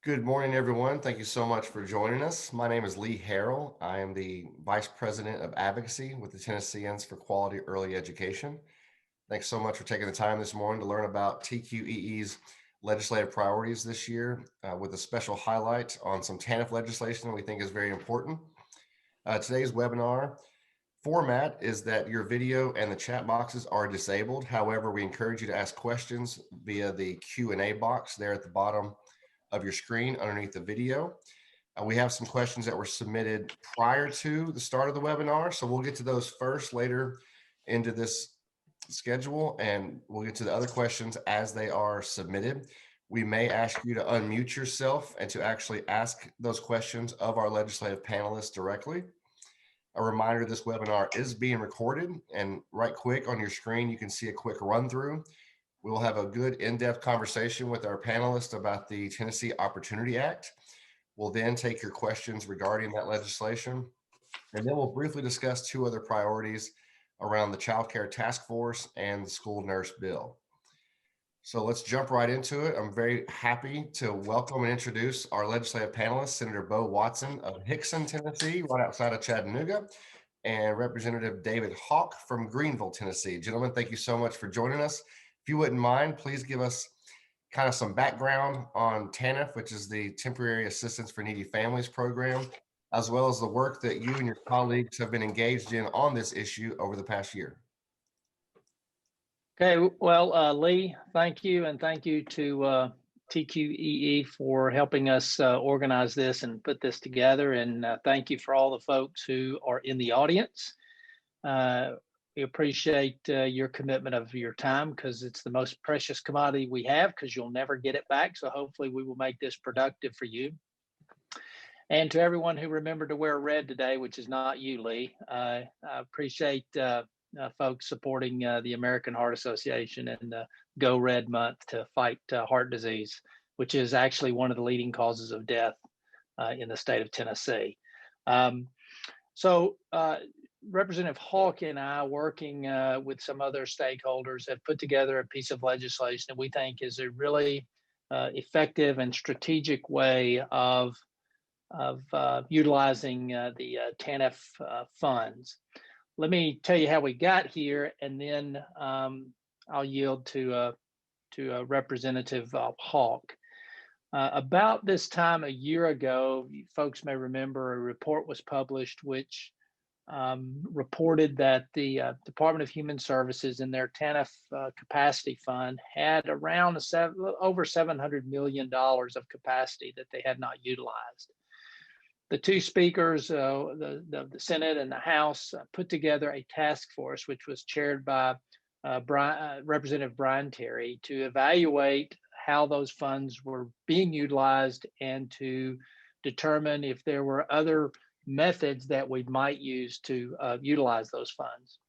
Good morning, everyone. Thank you so much for joining us. My name is Lee Harrell. I am the Vice President of Advocacy with the Tennesseans for Quality Early Education. Thanks so much for taking the time this morning to learn about TQEE's legislative priorities this year, with a special highlight on some TANF legislation that we think is very important. Today's webinar format is that your video and the chat boxes are disabled. However, we encourage you to ask questions via the Q&A box there at the bottom of your screen underneath the video. We have some questions that were submitted prior to the start of the webinar, so we'll get to those first later into this schedule, and we'll get to the other questions as they are submitted. We may ask you to unmute yourself and to actually ask those questions of our legislative panelists directly. A reminder, this webinar is being recorded, and right quick on your screen, you can see a quick run through. We will have a good in-depth conversation with our panelists about the Tennessee Opportunity Act. We'll then take your questions regarding that legislation, and then we'll briefly discuss two other priorities around the Child Care Task Force and the School Nurse Bill. So let's jump right into it. I'm very happy to welcome and introduce our legislative panelists, Senator Bo Watson of Hickson, Tennessee, right outside of Chattanooga, and Representative David Hawk from Greenville, Tennessee. Gentlemen, thank you so much for joining us. If you wouldn't mind, please give us kind of some background on TANF, which is the Temporary Assistance for Needy Families program, as well as the work that you and your colleagues have been engaged in on this issue over the past year. Okay, well, Lee, thank you, and thank you to TQEE for helping us organize this and put this together, and thank you for all the folks who are in the audience. We appreciate your commitment of your time, because it's the most precious commodity we have, because you'll never get it back, so hopefully we will make this productive for you. And to everyone who remembered to wear red today, which is not you, Lee, I appreciate folks supporting the American Heart Association and the Go Red Month to fight heart disease, which is actually one of the leading causes of death in the state of Tennessee. Representative Hawk and I, working with some other stakeholders, have put together a piece of legislation that we think is a really effective and strategic way of utilizing the TANF funds. Let me tell you how we got here, and then I'll yield to Representative Hawk. About this time a year ago, folks may remember a report was published which reported that the Department of Human Services in their TANF capacity fund had around over $700 million of capacity that they had not utilized. The two speakers, the Senate and the House, put together a task force, which was chaired by Representative Brian Terry, to evaluate how those funds were being utilized and to determine if there were other methods that we might use to utilize those funds.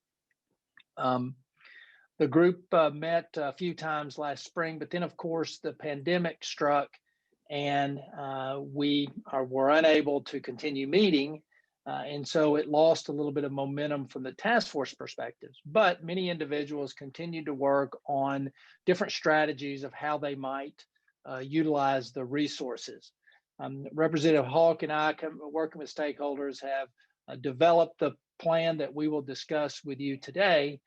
The group met a few times last spring, but then of course the pandemic struck, and we were unable to continue meeting, and so it lost a little bit of momentum from the task force perspectives. But many individuals continued to work on different strategies of how they might utilize the resources. Representative Hawk and I, working with stakeholders, have developed the plan that we will discuss with you today,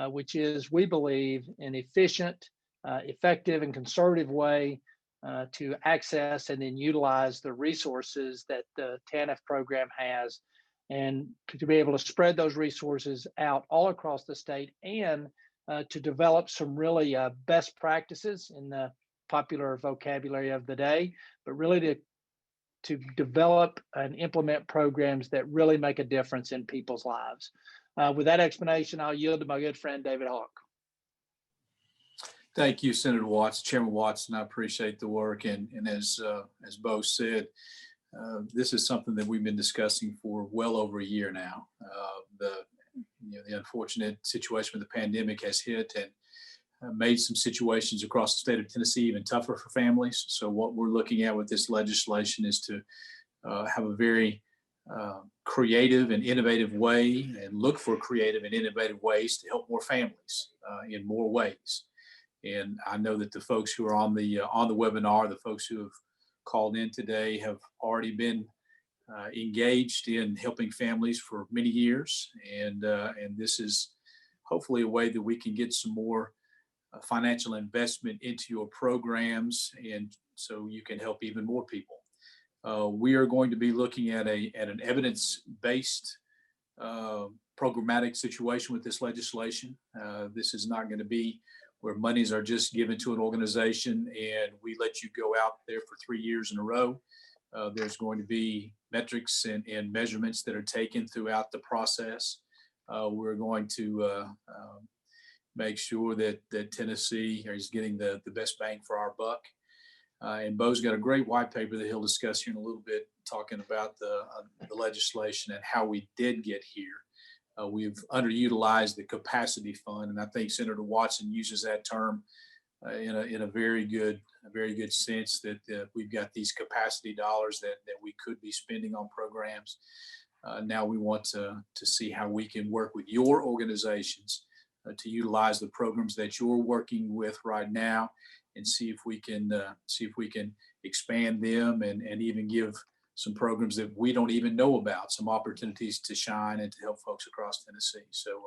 which is, we believe, an efficient, effective, and conservative way to access and then utilize the resources that the TANF program has, and to be able to spread those resources out all across the state, and to develop some really best practices in the popular vocabulary of the day, but really to develop and implement programs that really make a difference in people's lives. With that explanation, I'll yield to my good friend, David Hawk. Thank you, Senator Watts, Chairman Watson. I appreciate the work. And as Bo said, this is something that we've been discussing for well over a year now. The unfortunate situation with the pandemic has hit and made some situations across the state of Tennessee even tougher for families. So what we're looking at with this legislation is to have a very creative and innovative way, and look for creative and innovative ways to help more families in more ways. And I know that the folks who are on the webinar, the folks who have called in today have already been engaged in helping families for many years. And this is hopefully a way that we can get some more financial investment into your programs, and so you can help even more people. We are going to be looking at an evidence-based programmatic situation with this legislation. This is not going to be where monies are just given to an organization and we let you go out there for 3 years in a row. There's going to be metrics and measurements that are taken throughout the process. We're going to make sure that Tennessee is getting the best bang for our buck. And Bo's got a great white paper that he'll discuss here in a little bit, talking about the legislation and how we did get here. We've underutilized the capacity fund, and I think Senator Watson uses that term in a very good sense, that we've got these capacity dollars that we could be spending on programs. Now we want to see how we can work with your organizations to utilize the programs that you're working with right now, and see if we can expand them and even give some programs that we don't even know about some opportunities to shine and to help folks across Tennessee. So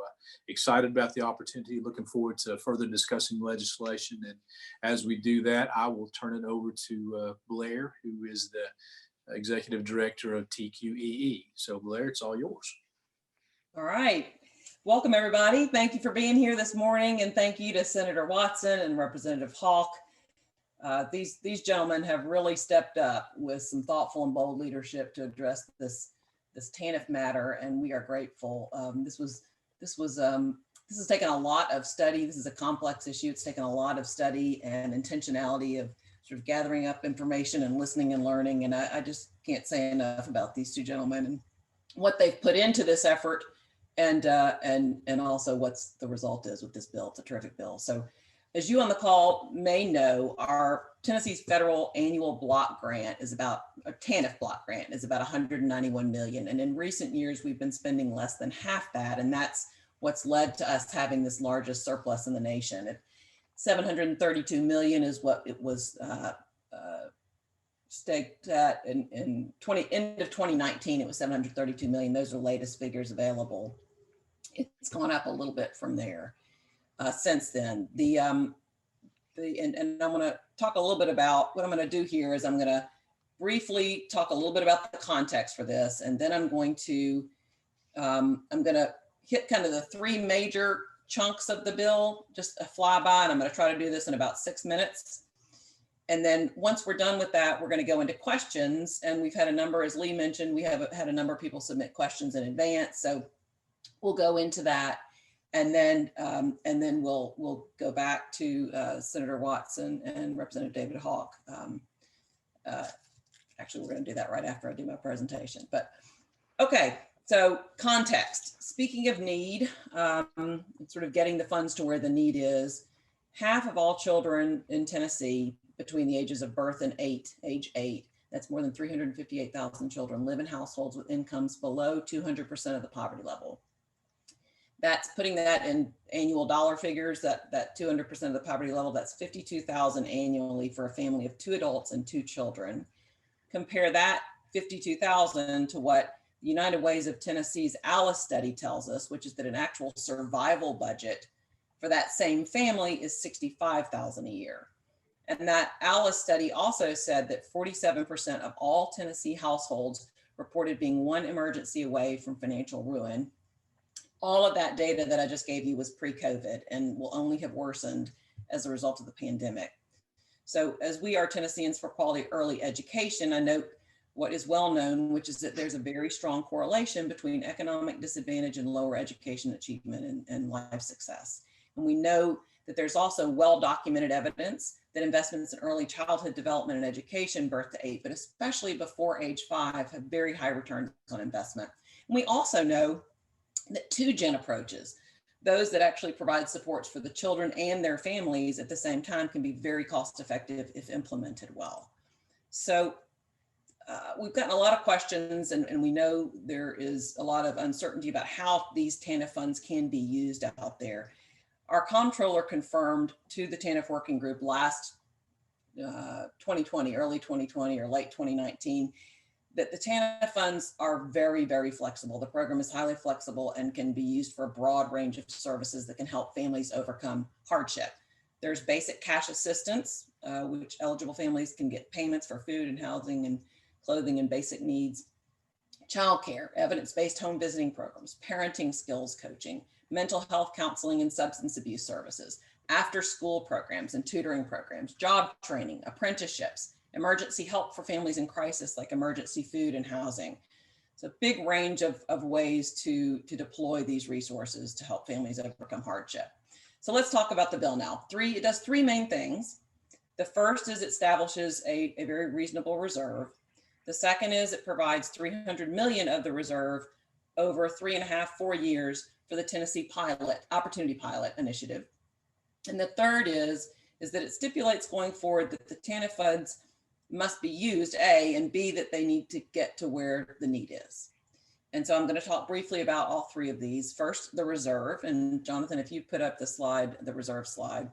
excited about the opportunity, looking forward to further discussing legislation. And as we do that, I will turn it over to Blair, who is the Executive Director of TQEE. So Blair, it's all yours. All right. Welcome, everybody. Thank you for being here this morning, and thank you to Senator Watson and Representative Hawk. These gentlemen have really stepped up with some thoughtful and bold leadership to address this TANF matter, and we are grateful. This has taken a lot of study. This is a complex issue. It's taken a lot of study and intentionality of sort of gathering up information and listening and learning. And I just can't say enough about these two gentlemen and what they've put into this effort, and also what's the result is with this bill. It's a terrific bill. So, as you on the call may know, our Tennessee's federal annual block grant is about, a TANF block grant is about $191 million. And in recent years, we've been spending less than half that. And that's what's led to us having this largest surplus in the nation. $732 million is what it was staked at in end of 2019. It was $732 million. Those are latest figures available. It's gone up a little bit from there. Since then, and I'm going to talk a little bit about what I'm going to do here is I'm going to briefly talk a little bit about the context for this, and then I'm going to hit kind of the three major chunks of the bill, just a flyby, and I'm going to try to do this in about 6 minutes. And then once we're done with that, we're going to go into questions, and we've had a number, as Lee mentioned, we have had a number of people submit questions in advance, so we'll go into that. And then we'll go back to Senator Watson and Representative David Hawk. Actually, we're going to do that right after I do my presentation. But okay, so context. Speaking of need, sort of getting the funds to where the need is. Half of all children in Tennessee between the ages of birth and age 8, that's more than 358,000 children, live in households with incomes below 200% of the poverty level. That's putting that in annual dollar figures, that 200% of the poverty level, that's $52,000 annually for a family of 2 adults and 2 children. Compare that $52,000 to what the United Ways of Tennessee's ALICE study tells us, which is that an actual survival budget for that same family is $65,000 a year. And that ALICE study also said that 47% of all Tennessee households reported being one emergency away from financial ruin. All of that data that I just gave you was pre-COVID and will only have worsened as a result of the pandemic. So as we are Tennesseans for Quality Early Education, I note what is well known, which is that there's a very strong correlation between economic disadvantage and lower education achievement and life success. And we know that there's also well-documented evidence that investments in early childhood development and education, birth to 8, but especially before age 5, have very high returns on investment. And we also know that 2-gen approaches, those that actually provide supports for the children and their families at the same time, can be very cost effective if implemented well. So we've gotten a lot of questions, and we know there is a lot of uncertainty about how these TANF funds can be used out there. Our comptroller confirmed to the TANF working group last 2020, early 2020 or late 2019, that the TANF funds are very, very flexible. The program is highly flexible and can be used for a broad range of services that can help families overcome hardship. There's basic cash assistance, which eligible families can get payments for food and housing and clothing and basic needs. Childcare, evidence-based home visiting programs, parenting skills coaching, mental health counseling and substance abuse services, after-school programs and tutoring programs, job training, apprenticeships, emergency help for families in crisis like emergency food and housing. It's a big range of ways to deploy these resources to help families overcome hardship. So let's talk about the bill now. It does three main things. The first is it establishes a very reasonable reserve. The second is it provides $300 million of the reserve over 3.5-4 years for the Tennessee Opportunity Pilot Initiative. And the third is that it stipulates going forward that the TANF funds must be used, A, and B, that they need to get to where the need is. And so I'm going to talk briefly about all three of these. First, the reserve. And Jonathan, if you put up the slide, the reserve slide,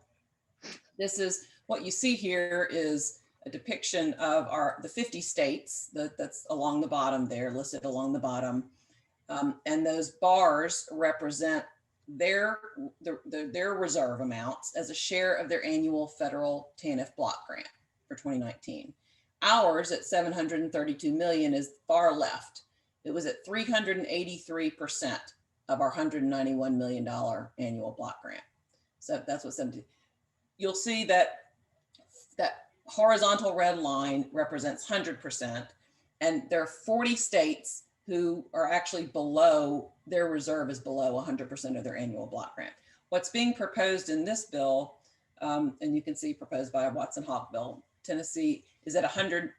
this is what you see here is a depiction of the 50 states that's along the bottom there, listed along the bottom. And those bars represent their reserve amounts as a share of their annual federal TANF block grant for 2019. Ours at $732 million is far left. It was at 383% of our $191 million annual block grant. So that's what 70. You'll see that horizontal red line represents 100%, and there are 40 states who are actually below, their reserve is below 100% of their annual block grant. What's being proposed in this bill, and you can see proposed by a Watson-Hawk bill, Tennessee is at 100%,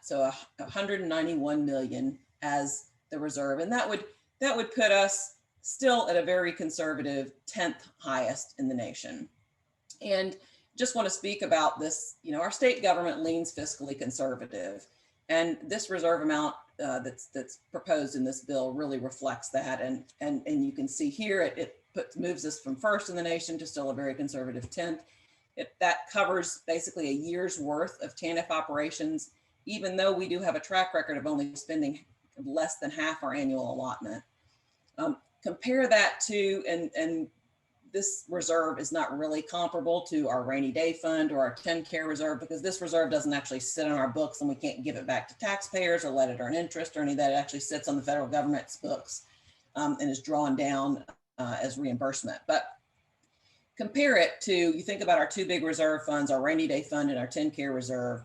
so 191 million as the reserve, and that would put us still at a very conservative 10th highest in the nation. And just want to speak about this, our state government leans fiscally conservative, and this reserve amount that's proposed in this bill really reflects that. And you can see here it moves us from first in the nation to still a very conservative 10th. That covers basically a year's worth of TANF operations, even though we do have a track record of only spending less than half our annual allotment. Compare that to, and this reserve is not really comparable to our rainy day fund or our TennCare reserve, because this reserve doesn't actually sit on our books and we can't give it back to taxpayers or let it earn interest or any of that. It actually sits on the federal government's books and is drawn down as reimbursement. But compare it to, you think about our two big reserve funds, our rainy day fund and our TennCare reserve.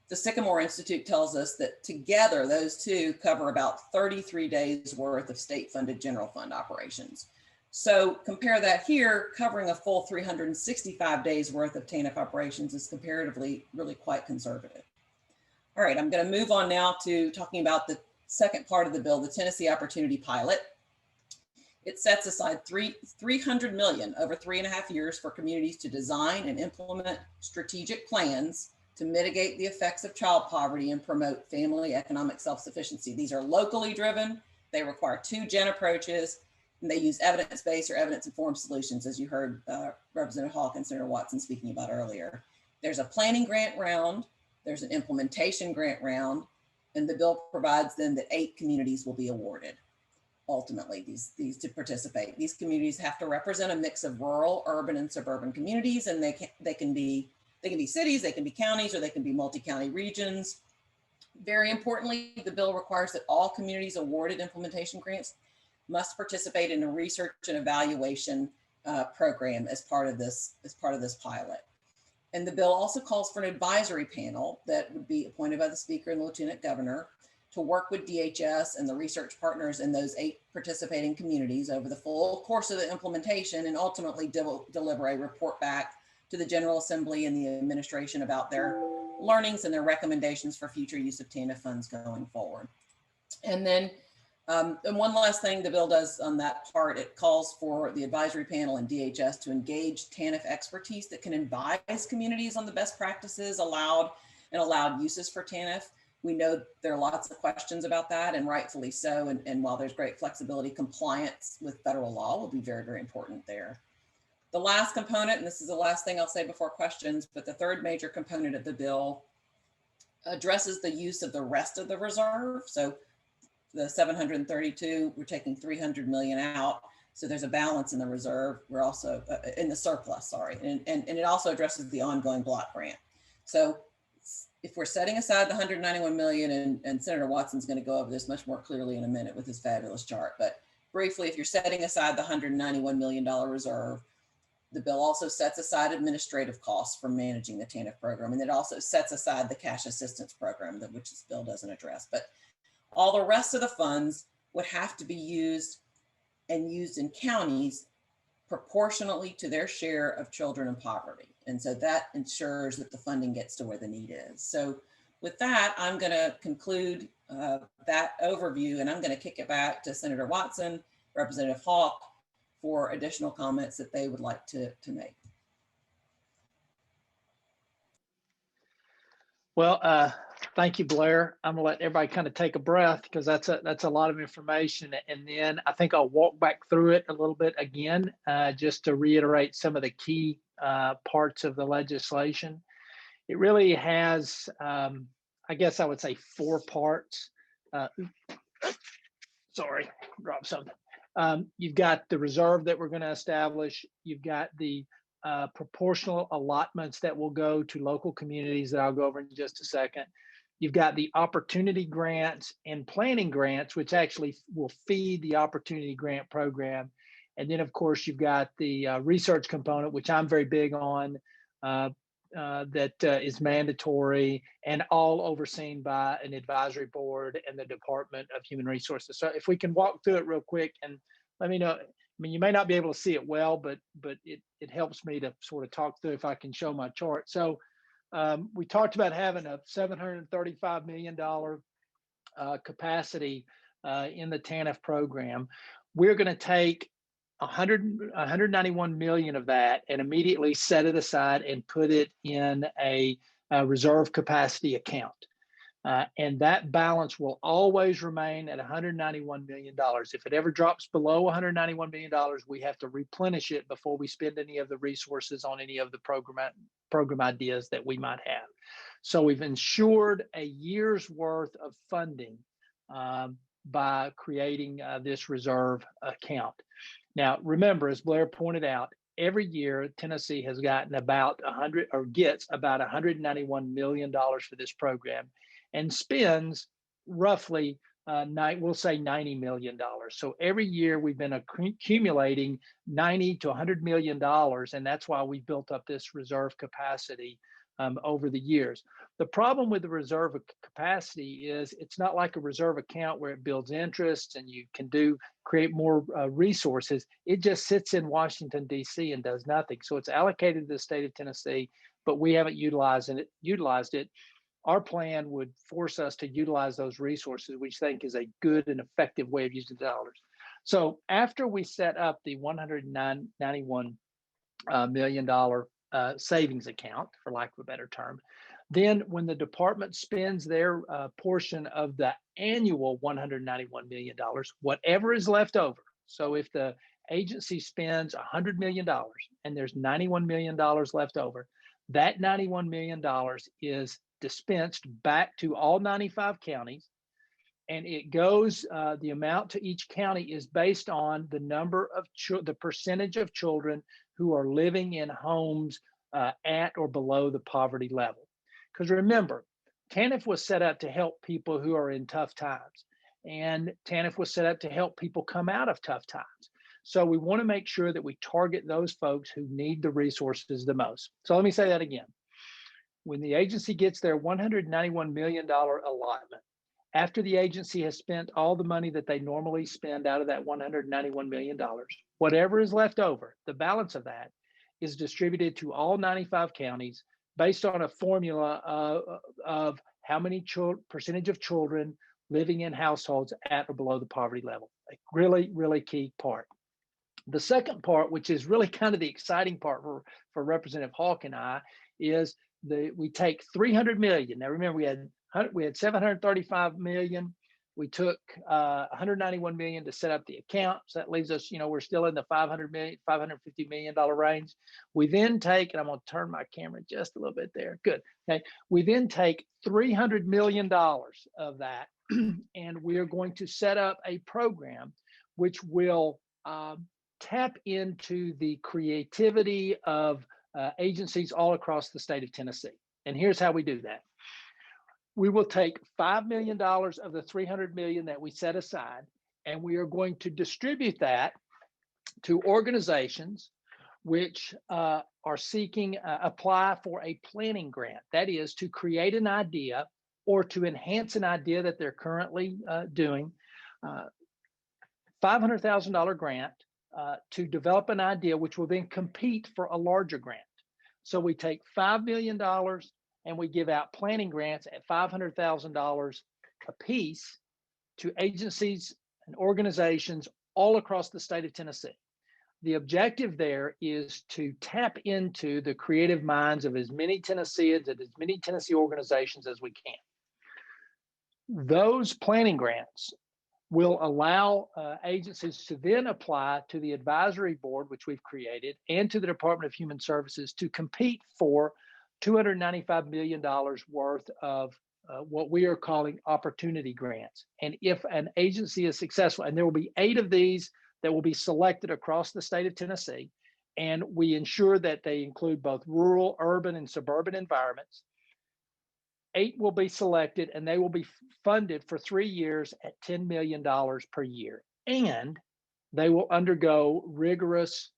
The Sycamore Institute tells us that together those two cover about 33 days worth of state funded general fund operations. So compare that here, covering a full 365 days worth of TANF operations is comparatively really quite conservative. All right, I'm going to move on now to talking about the second part of the bill, the Tennessee Opportunity Pilot. It sets aside $300 million over 3.5 years for communities to design and implement strategic plans to mitigate the effects of child poverty and promote family economic self-sufficiency. These are locally driven. They require 2-gen approaches, and they use evidence-based or evidence-informed solutions, as you heard Representative Hawk and Senator Watson speaking about earlier. There's a planning grant round, there's an implementation grant round, and the bill provides then that 8 communities will be awarded. Ultimately, these to participate. These communities have to represent a mix of rural, urban, and suburban communities, and they can be cities, they can be counties, or they can be multi-county regions. Very importantly, the bill requires that all communities awarded implementation grants must participate in a research and evaluation program as part of this pilot. And the bill also calls for an advisory panel that would be appointed by the Speaker and the Lieutenant Governor to work with DHS and the research partners in those 8 participating communities over the full course of the implementation, and ultimately deliver a report back to the General Assembly and the administration about their learnings and their recommendations for future use of TANF funds going forward. And then, and one last thing the bill does on that part, it calls for the advisory panel and DHS to engage TANF expertise that can advise communities on the best practices allowed uses for TANF. We know there are lots of questions about that, and rightfully so. And while there's great flexibility, compliance with federal law will be very, very important there. The last component, and this is the last thing I'll say before questions, but the third major component of the bill addresses the use of the rest of the reserve. So the 732, we're taking 300 million out. So there's a balance in the reserve. We're also in the surplus, sorry. And it also addresses the ongoing block grant. So if we're setting aside the 191 million, and Senator Watson's going to go over this much more clearly in a minute with his fabulous chart, but briefly, if you're setting aside the $191 million reserve, the bill also sets aside administrative costs for managing the TANF program. And it also sets aside the cash assistance program, which this bill doesn't address. But all the rest of the funds would have to be used and used in counties proportionately to their share of children in poverty. And so that ensures that the funding gets to where the need is. So with that, I'm going to conclude that overview, and I'm going to kick it back to Senator Watson, Representative Hawk, for additional comments that they would like to make. Well, thank you, Blair. I'm gonna let everybody kind of take a breath because that's a lot of information. And then I think I'll walk back through it a little bit again, just to reiterate some of the key parts of the legislation. It really has, I guess I would say, 4 parts. Sorry, dropped something. You've got the reserve that we're going to establish. You've got the proportional allotments that will go to local communities that I'll go over in just a second. You've got the opportunity grants and planning grants, which actually will feed the opportunity grant program. And then, of course, you've got the research component, which I'm very big on, that is mandatory and all overseen by an advisory board and the Department of Human Resources. So if we can walk through it real quick and let me know. I mean, you may not be able to see it well, but it helps me to sort of talk through if I can show my chart. So we talked about having a $735 million capacity in the TANF program. We're going to take 191 million of that and immediately set it aside and put it in a reserve capacity account. And that balance will always remain at $191 million. If it ever drops below $191 million, we have to replenish it before we spend any of the resources on any of the program ideas that we might have. So we've ensured a year's worth of funding by creating this reserve account. Now, remember, as Blair pointed out, every year Tennessee has gotten about gets about $191 million for this program and spends roughly, we'll say $90 million. So every year we've been accumulating $90 to $100 million, and that's why we built up this reserve capacity over the years. The problem with the reserve capacity is it's not like a reserve account where it builds interest and you can create more resources. It just sits in Washington, D.C. and does nothing. So it's allocated to the state of Tennessee, but we haven't utilized it. Our plan would force us to utilize those resources, which I think is a good and effective way of using dollars. So after we set up the $191 million savings account, for lack of a better term, then when the department spends their portion of the annual $191 million, whatever is left over. So if the agency spends $100 million and there's $91 million left over, that $91 million is dispensed back to all 95 counties. And it goes, the amount to each county is based on the number of the percentage of children who are living in homes at or below the poverty level. Because remember, TANF was set up to help people who are in tough times, and TANF was set up to help people come out of tough times. So we want to make sure that we target those folks who need the resources the most. So let me say that again. When the agency gets their $191 million allotment, after the agency has spent all the money that they normally spend out of that $191 million, whatever is left over, the balance of that is distributed to all 95 counties based on a formula of how many percentage of children living in households at or below the poverty level. A really, really key part. The second part, which is really kind of the exciting part for Representative Hawk and I, is we take 300 million. Now remember, we had 735 million We took 191 million to set up the account. So that leaves us, we're still in the 550 million dollar range. We then take, and I'm going to turn my camera just a little bit there. Good. Okay. We then take $300 million of that, and we are going to set up a program which will tap into the creativity of agencies all across the state of Tennessee. And here's how we do that. We will take $5 million of the $300 million that we set aside, and we are going to distribute that to organizations which are seeking apply for a planning grant. That is to create an idea or to enhance an idea that they're currently doing. $500,000 grant to develop an idea which will then compete for a larger grant. So we take $5 million and we give out planning grants at $500,000 a piece to agencies and organizations all across the state of Tennessee. The objective there is to tap into the creative minds of as many Tennesseans and as many Tennessee organizations as we can. Those planning grants will allow agencies to then apply to the advisory board, which we've created, and to the Department of Human Services to compete for $295 million worth of what we are calling opportunity grants. And if an agency is successful, and there will be 8 of these that will be selected across the state of Tennessee, and we ensure that they include both rural, urban, and suburban environments. 8 will be selected, and they will be funded for 3 years at $10 million per year. And they will undergo rigorous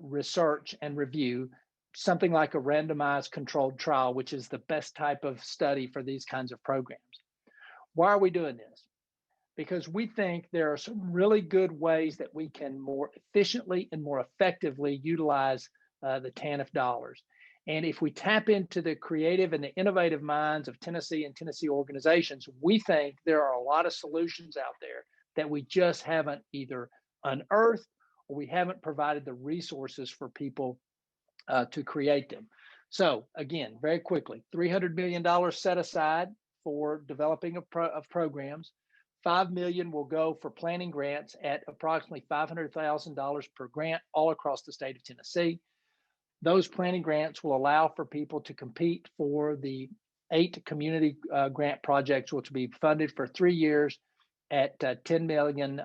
research and review, something like a randomized controlled trial, which is the best type of study for these kinds of programs. Why are we doing this? Because we think there are some really good ways that we can more efficiently and more effectively utilize the TANF dollars. And if we tap into the creative and the innovative minds of Tennessee and Tennessee organizations, we think there are a lot of solutions out there that we just haven't either unearthed or we haven't provided the resources for people to create them. So again, very quickly, $300 million set aside for developing of programs. $5 million will go for planning grants at approximately $500,000 per grant all across the state of Tennessee. Those planning grants will allow for people to compete for the 8 community grant projects, which will be funded for 3 years at $10 million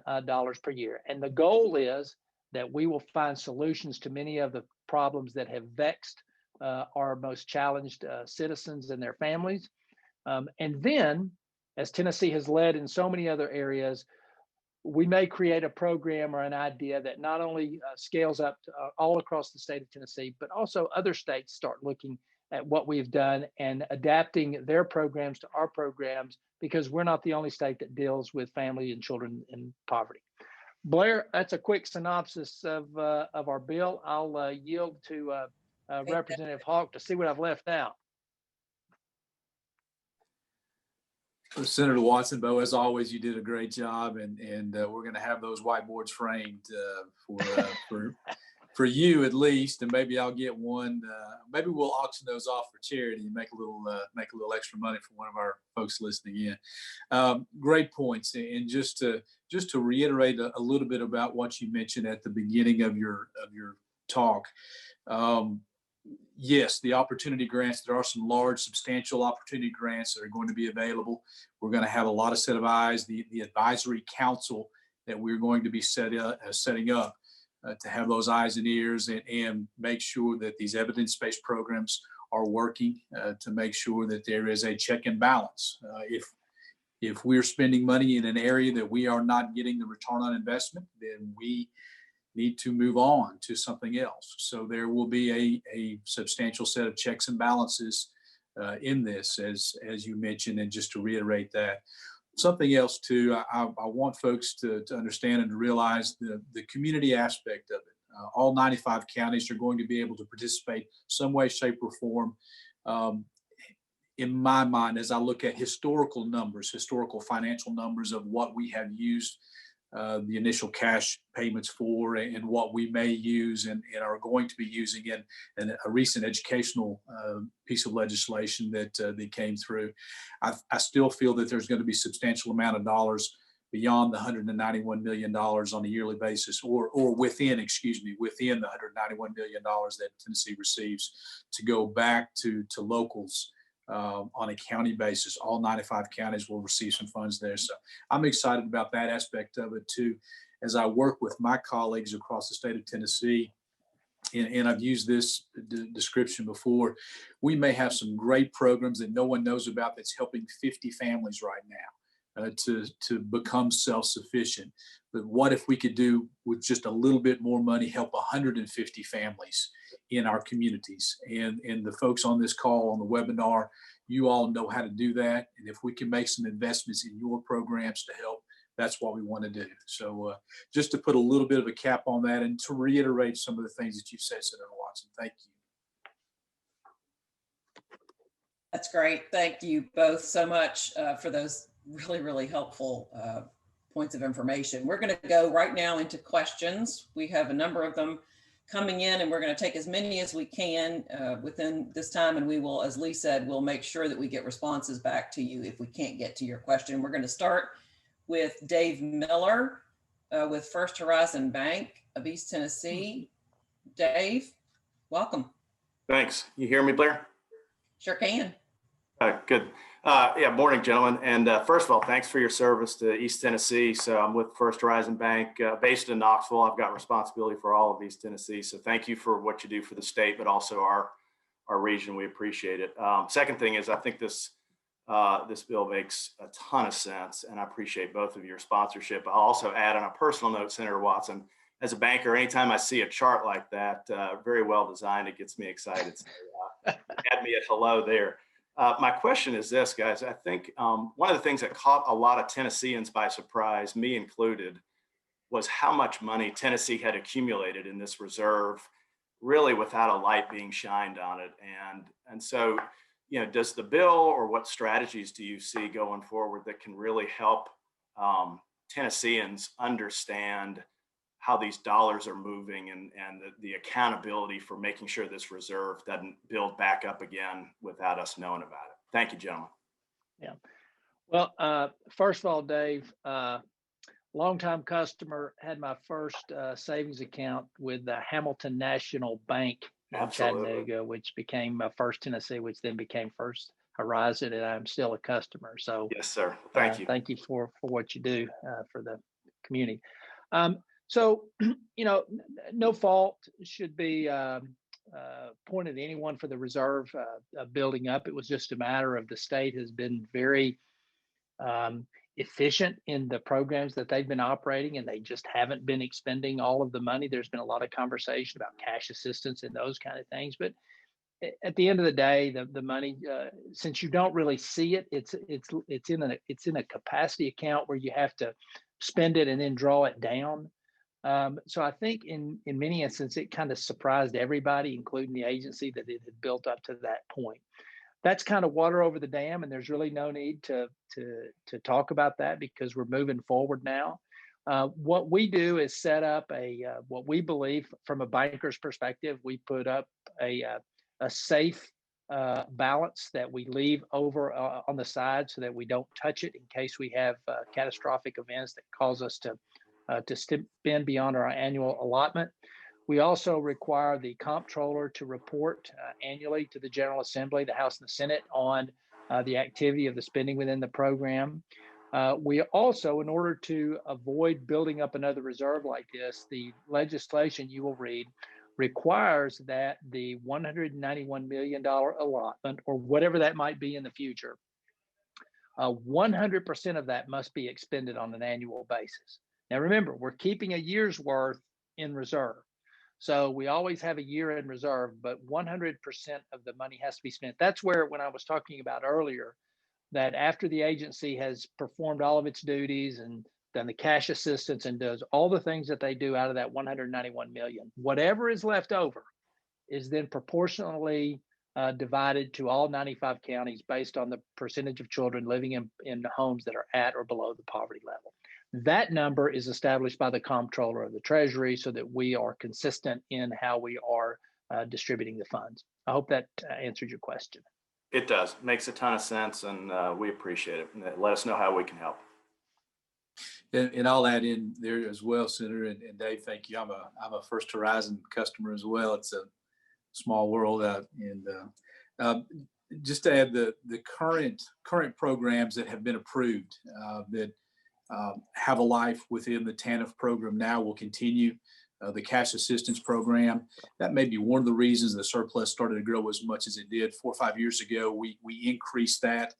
per year. And the goal is that we will find solutions to many of the problems that have vexed our most challenged citizens and their families. And then, as Tennessee has led in so many other areas, we may create a program or an idea that not only scales up to, all across the state of Tennessee, but also other states start looking at what we've done and adapting their programs to our programs, because we're not the only state that deals with family and children in poverty. Blair, that's a quick synopsis of our bill. I'll yield to Representative Hawk to see what I've left out. Senator Watson, Bo, as always, you did a great job, and we're going to have those whiteboards framed for you at least, and maybe I'll get one. Maybe we'll auction those off for charity and make a little extra money for one of our folks listening in. Great points, and just to reiterate a little bit about what you mentioned at the beginning of your talk. Yes, the opportunity grants, there are some large, substantial opportunity grants that are going to be available. We're going to have a lot of set of eyes, the advisory council that we're going to be setting up to have those eyes and ears and make sure that these evidence-based programs are working, to make sure that there is a check and balance. If we're spending money in an area that we are not getting the return on investment, then we need to move on to something else. So there will be a substantial set of checks and balances in this, as you mentioned, and just to reiterate that. Something else too, I want folks to understand and to realize the community aspect of it. All 95 counties are going to be able to participate some way, shape, or form. In my mind, as I look at historical numbers, historical financial numbers of what we have used the initial cash payments for, and what we may use and are going to be using in a recent educational piece of legislation that came through. I still feel that there's going to be substantial amount of dollars beyond the $191 million on a yearly basis, or within the $191 million that Tennessee receives, to go back to locals on a county basis. All 95 counties will receive some funds there. So I'm excited about that aspect of it too, as I work with my colleagues across the state of Tennessee. And I've used this description before. We may have some great programs that no one knows about that's helping 50 families right now to become self-sufficient. But what if we could do with just a little bit more money, help 150 families in our communities? And the folks on this call, on the webinar, you all know how to do that. And if we can make some investments in your programs to help, that's what we want to do. So just to put a little bit of a cap on that, and to reiterate some of the things that you said, Senator Watson, thank you. That's great. Thank you both so much for those really, really helpful points of information. We're going to go right now into questions. We have a number of them coming in, and we're going to take as many as we can within this time. And we will, as Lee said, we'll make sure that we get responses back to you if we can't get to your question. We're going to start with Dave Miller with First Horizon Bank of East Tennessee. Dave, welcome. Thanks. You hear me, Blair? Sure can. Good. Yeah, morning, gentlemen. And first of all, thanks for your service to East Tennessee. So I'm with First Horizon Bank, based in Knoxville. I've got responsibility for all of East Tennessee. So thank you for what you do for the state, but also our region. We appreciate it. Second thing is, I think this bill makes a ton of sense, and I appreciate both of your sponsorship. I'll also add, on a personal note, Senator Watson, as a banker, anytime I see a chart like that, very well designed, it gets me excited. So add me at hello there. My question is this, guys. I think one of the things that caught a lot of Tennesseans by surprise, me included, was how much money Tennessee had accumulated in this reserve, really without a light being shined on it. And so, you know, does the bill, or what strategies do you see going forward that can really help Tennesseans understand how these dollars are moving, and the accountability for making sure this reserve doesn't build back up again without us knowing about it? Thank you, gentlemen. Yeah. Well, first of all, Dave, longtime customer, had my first savings account with the Hamilton National Bank in Absolutely. Chattanooga, which became First Tennessee, which then became First Horizon, and I'm still a customer. So Yes, sir. Thank you. Thank you for what you do for the community. So, you know, no fault should be pointed at anyone for the reserve building up. It was just a matter of the state has been very efficient in the programs that they've been operating, and they just haven't been expending all of the money. There's been a lot of conversation about cash assistance and those kind of things, but at the end of the day, the money, since you don't really see it, it's in a capacity account where you have to spend it and then draw it down. So I think in many instances, it kind of surprised everybody, including the agency, that it had built up to that point. That's kind of water over the dam, and there's really no need to talk about that because we're moving forward now. What we do is set up what we believe from a banker's perspective, we put up a safe balance that we leave over on the side so that we don't touch it in case we have catastrophic events that cause us to spend beyond our annual allotment. We also require the comptroller to report annually to the General Assembly, the House and the Senate, on the activity of the spending within the program. We also, in order to avoid building up another reserve like this, the legislation you will read requires that the $191 million allotment, or whatever that might be in the future, 100% of that must be expended on an annual basis. Now, remember, we're keeping a year's worth in reserve. So we always have a year in reserve, but 100% of the money has to be spent. That's where, when I was talking about earlier, that after the agency has performed all of its duties and done the cash assistance and does all the things that they do out of that 191 million, whatever is left over is then proportionally divided to all 95 counties based on the percentage of children living in homes that are at or below the poverty level. That number is established by the comptroller of the Treasury so that we are consistent in how we are distributing the funds. I hope that answered your question. It does. Makes a ton of sense, and we appreciate it. Let us know how we can help. And I'll add in there as well, Senator, and Dave, thank you. I'm a First Horizon customer as well. It's a small world, just to add the current programs that have been approved that have a life within the TANF program now will continue. The cash assistance program, that may be one of the reasons the surplus started to grow as much as it did 4 or 5 years ago. We increased that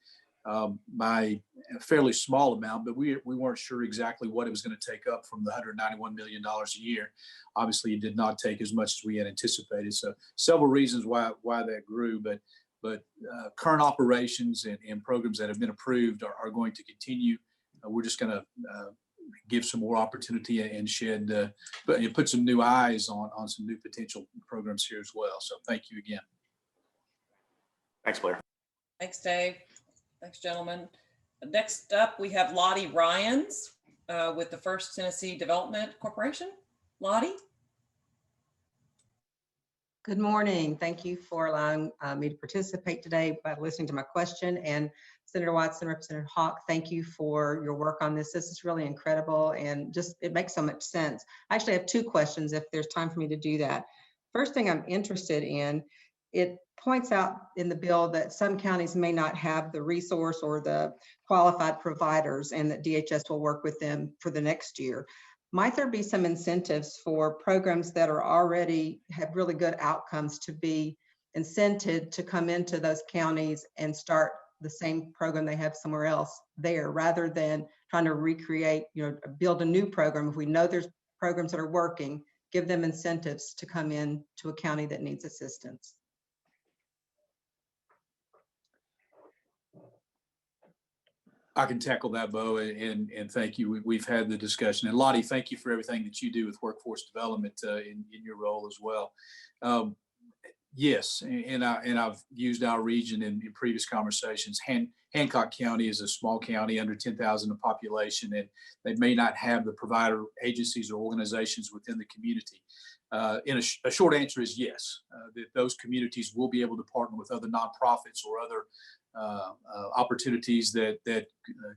by a fairly small amount, but we weren't sure exactly what it was going to take up from the $191 million a year. Obviously, it did not take as much as we had anticipated. So several reasons why that grew, but current operations and programs that have been approved are going to continue. We're just going to give some more opportunity and put some new eyes on some new potential programs here as well. So thank you again. Thanks, Blair. Thanks, Dave. Thanks, gentlemen. Next up, we have Lottie Ryans with the First Tennessee Development Corporation. Lottie. Good morning. Thank you for allowing me to participate today by listening to my question. And Senator Watson, Representative Hawk, thank you for your work on this. This is really incredible and just it makes so much sense. I actually have 2 questions if there's time for me to do that. First thing I'm interested in, it points out in the bill that some counties may not have the resource or the qualified providers and that DHS will work with them for the next year. Might there be some incentives for programs that are already have really good outcomes to be incented to come into those counties and start the same program they have somewhere else there, rather than trying to recreate, build a new program? If we know there's programs that are working, give them incentives to come in to a county that needs assistance. I can tackle that, Bo, and thank you. We've had the discussion. And Lottie, thank you for everything that you do with workforce development in your role as well. Yes, and I've used our region in previous conversations. Hancock County is a small county under 10,000 in population, and they may not have the provider agencies or organizations within the community. A short answer is yes, that those communities will be able to partner with other nonprofits or other opportunities that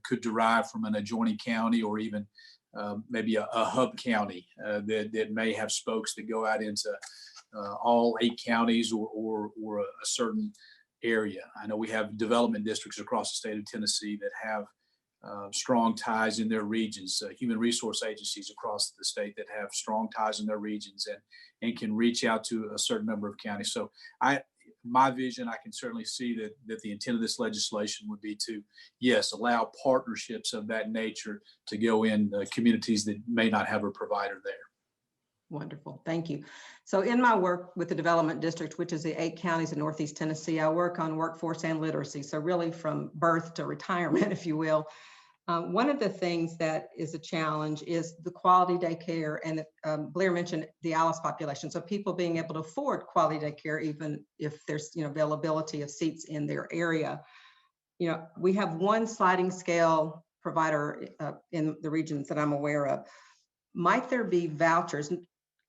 could derive from an adjoining county, or even maybe a hub county that may have spokes that go out into all 8 counties or a certain area. I know we have development districts across the state of Tennessee that have strong ties in their regions, human resource agencies across the state that have strong ties in their regions and can reach out to a certain number of counties. So my vision, I can certainly see that the intent of this legislation would be to, yes, allow partnerships of that nature to go in communities that may not have a provider there. Wonderful, thank you. So in my work with the development district, which is the 8 counties in Northeast Tennessee, I work on workforce and literacy. So really from birth to retirement, if you will. One of the things that is a challenge is the quality daycare, and Blair mentioned the ALICE population. So people being able to afford quality daycare, even if there's availability of seats in their area. We have one sliding scale provider in the regions that I'm aware of. Might there be vouchers?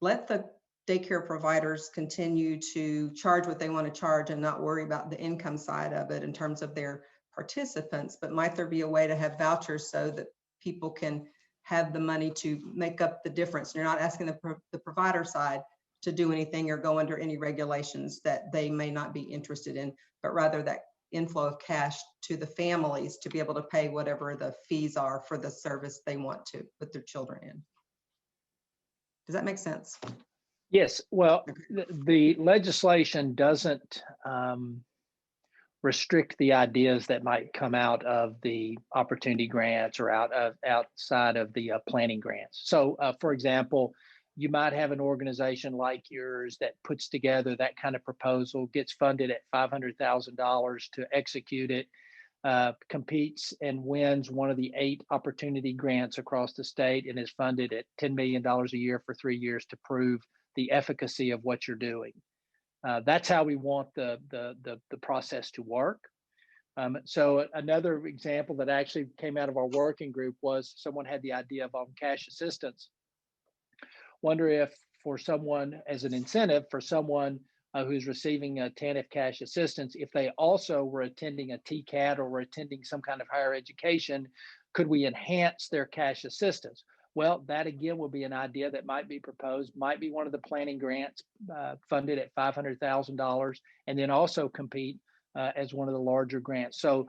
Let the daycare providers continue to charge what they want to charge and not worry about the income side of it in terms of their participants, but might there be a way to have vouchers so that people can have the money to make up the difference? You're not asking the provider side to do anything or go under any regulations that they may not be interested in, but rather that inflow of cash to the families to be able to pay whatever the fees are for the service they want to put their children in. Does that make sense? Yes. Well, the legislation doesn't restrict the ideas that might come out of the opportunity grants or outside of the planning grants. So, for example, you might have an organization like yours that puts together that kind of proposal, gets funded at $500,000 to execute it, competes and wins one of the 8 opportunity grants across the state, and is funded at $10 million a year for 3 years to prove the efficacy of what you're doing. That's how we want the process to work. So another example that actually came out of our working group was someone had the idea of cash assistance. Wonder if for someone, as an incentive for someone who's receiving a TANF cash assistance, if they also were attending a TCAT or were attending some kind of higher education, could we enhance their cash assistance? Well, that again would be an idea that might be proposed, might be one of the planning grants funded at $500,000, and then also compete as one of the larger grants. So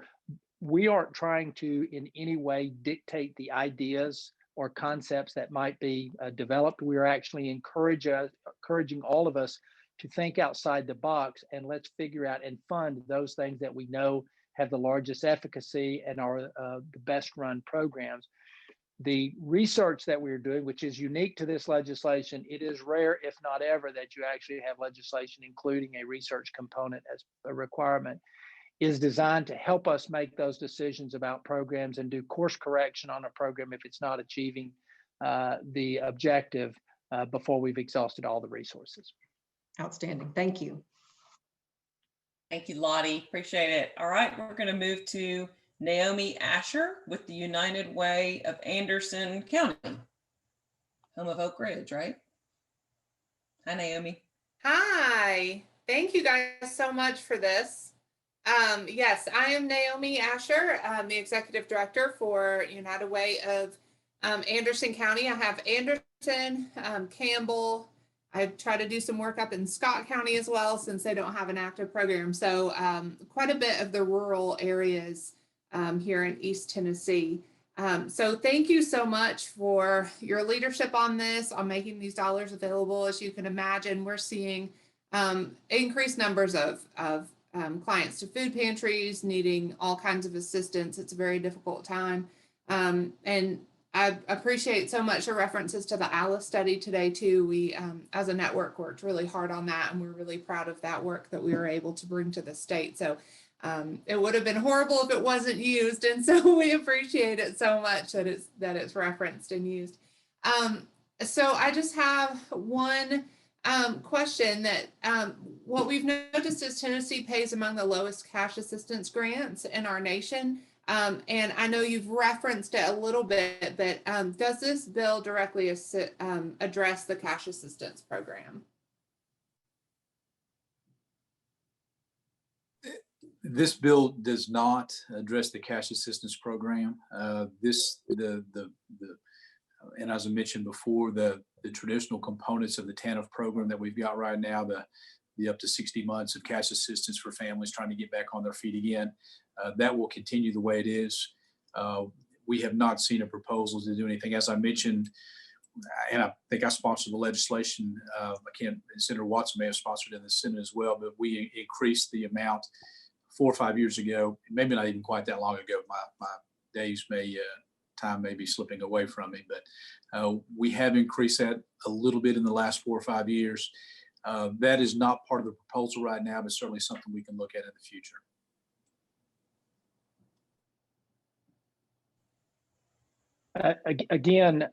we aren't trying to in any way dictate the ideas or concepts that might be developed. We are actually encouraging all of us to think outside the box, and let's figure out and fund those things that we know have the largest efficacy and are the best run programs. The research that we're doing, which is unique to this legislation, it is rare, if not ever, that you actually have legislation including a research component as a requirement, is designed to help us make those decisions about programs and do course correction on a program if it's not achieving the objective before we've exhausted all the resources. Outstanding. Thank you. Thank you, Lottie. Appreciate it. All right, we're going to move to Naomi Asher with the United Way of Anderson County, home of Oak Ridge, right? Hi, Naomi. Hi, thank you guys so much for this. Yes, I am Naomi Asher. I'm the executive director for United Way of Anderson County. I have Anderson, Campbell. I try to do some work up in Scott County as well, since they don't have an active program. So quite a bit of the rural areas here in East Tennessee. So thank you so much for your leadership on this, on making these dollars available. As you can imagine, we're seeing increased numbers of clients to food pantries needing all kinds of assistance. It's a very difficult time. And I appreciate so much your references to the ALICE study today too. We, as a network, worked really hard on that, and we're really proud of that work that we were able to bring to the state. So it would have been horrible if it wasn't used, and so we appreciate it so much that it's referenced and used. So I just have one question that what we've noticed is Tennessee pays among the lowest cash assistance grants in our nation. And I know you've referenced it a little bit, but does this bill directly address the cash assistance program? This bill does not address the cash assistance program. And as I mentioned before, the traditional components of the TANF program that we've got right now, the up to 60 months of cash assistance for families trying to get back on their feet again, that will continue the way it is. We have not seen a proposal to do anything. As I mentioned, and I think I sponsored the legislation. Senator Watson may have sponsored it in the Senate as well, but we increased the amount 4 or 5 years ago, maybe not even quite that long ago. My days time may be slipping away from me, but we have increased that a little bit in the last 4 or 5 years. That is not part of the proposal right now, but certainly something we can look at in the future. Again,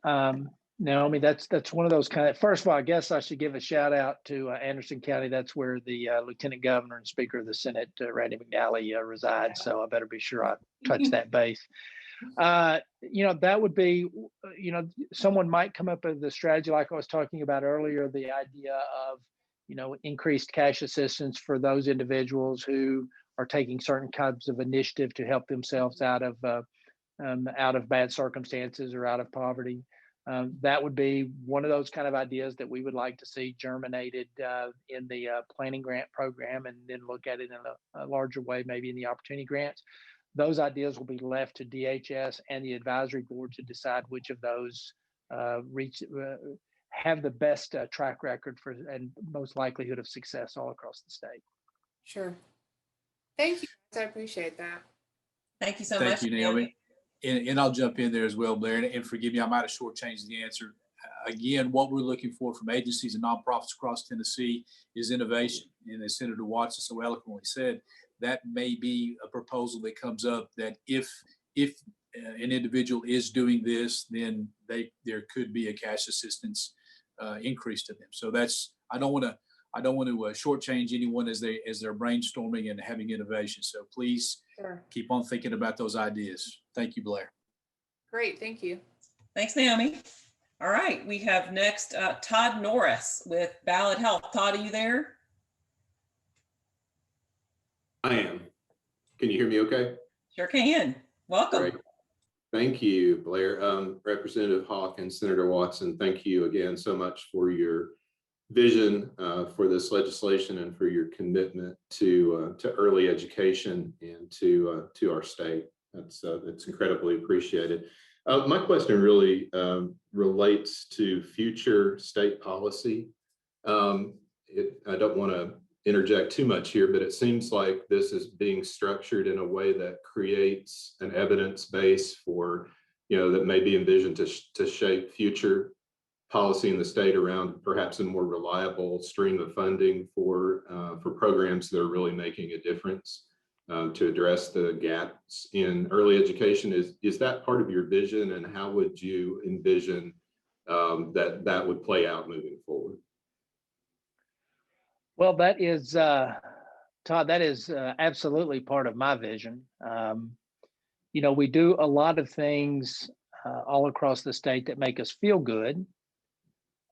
Naomi, that's one of those kind of, first of all, I guess I should give a shout out to Anderson County. That's where the Lieutenant Governor and Speaker of the Senate, Randy McNally, resides. So I better be sure I touch that base. That would be, someone might come up with the strategy like I was talking about earlier, the idea of, increased cash assistance for those individuals who are taking certain kinds of initiative to help themselves out of bad circumstances or out of poverty. That would be one of those kind of ideas that we would like to see germinated in the planning grant program, and then look at it in a larger way, maybe in the opportunity grants. Those ideas will be left to DHS and the advisory board to decide which of those have the best track record for and most likelihood of success all across the state. Sure. Thank you. I appreciate that. Thank you so much. Thank you, Naomi. And I'll jump in there as well, Blair, and forgive me, I might have shortchanged the answer. Again, what we're looking for from agencies and nonprofits across Tennessee is innovation. And as Senator Watson so eloquently said, that may be a proposal that comes up that if an individual is doing this, then there could be a cash assistance increase to them. So I don't want I don't want to shortchange anyone as they're brainstorming and having innovation. So please Sure. keep on thinking about those ideas. Thank you, Blair. Great, thank you. Thanks, Naomi. All right, we have next Todd Norris with Ballot Health. Todd, are you there? I am. Can you hear me okay? Sure can. Welcome. Great. Thank you, Blair. Representative Hawk and Senator Watson, thank you again so much for your vision for this legislation and for your commitment to early education and to our state. That's incredibly appreciated. My question really relates to future state policy. I don't want to interject too much here, but it seems like this is being structured in a way that creates an evidence base for, that may be envisioned to shape future policy in the state around perhaps a more reliable stream of funding for programs that are really making a difference to address the gaps in early education. Is that part of your vision, and how would you envision that would play out moving forward? Well, that is, Todd, that is absolutely part of my vision. We do a lot of things all across the state that make us feel good,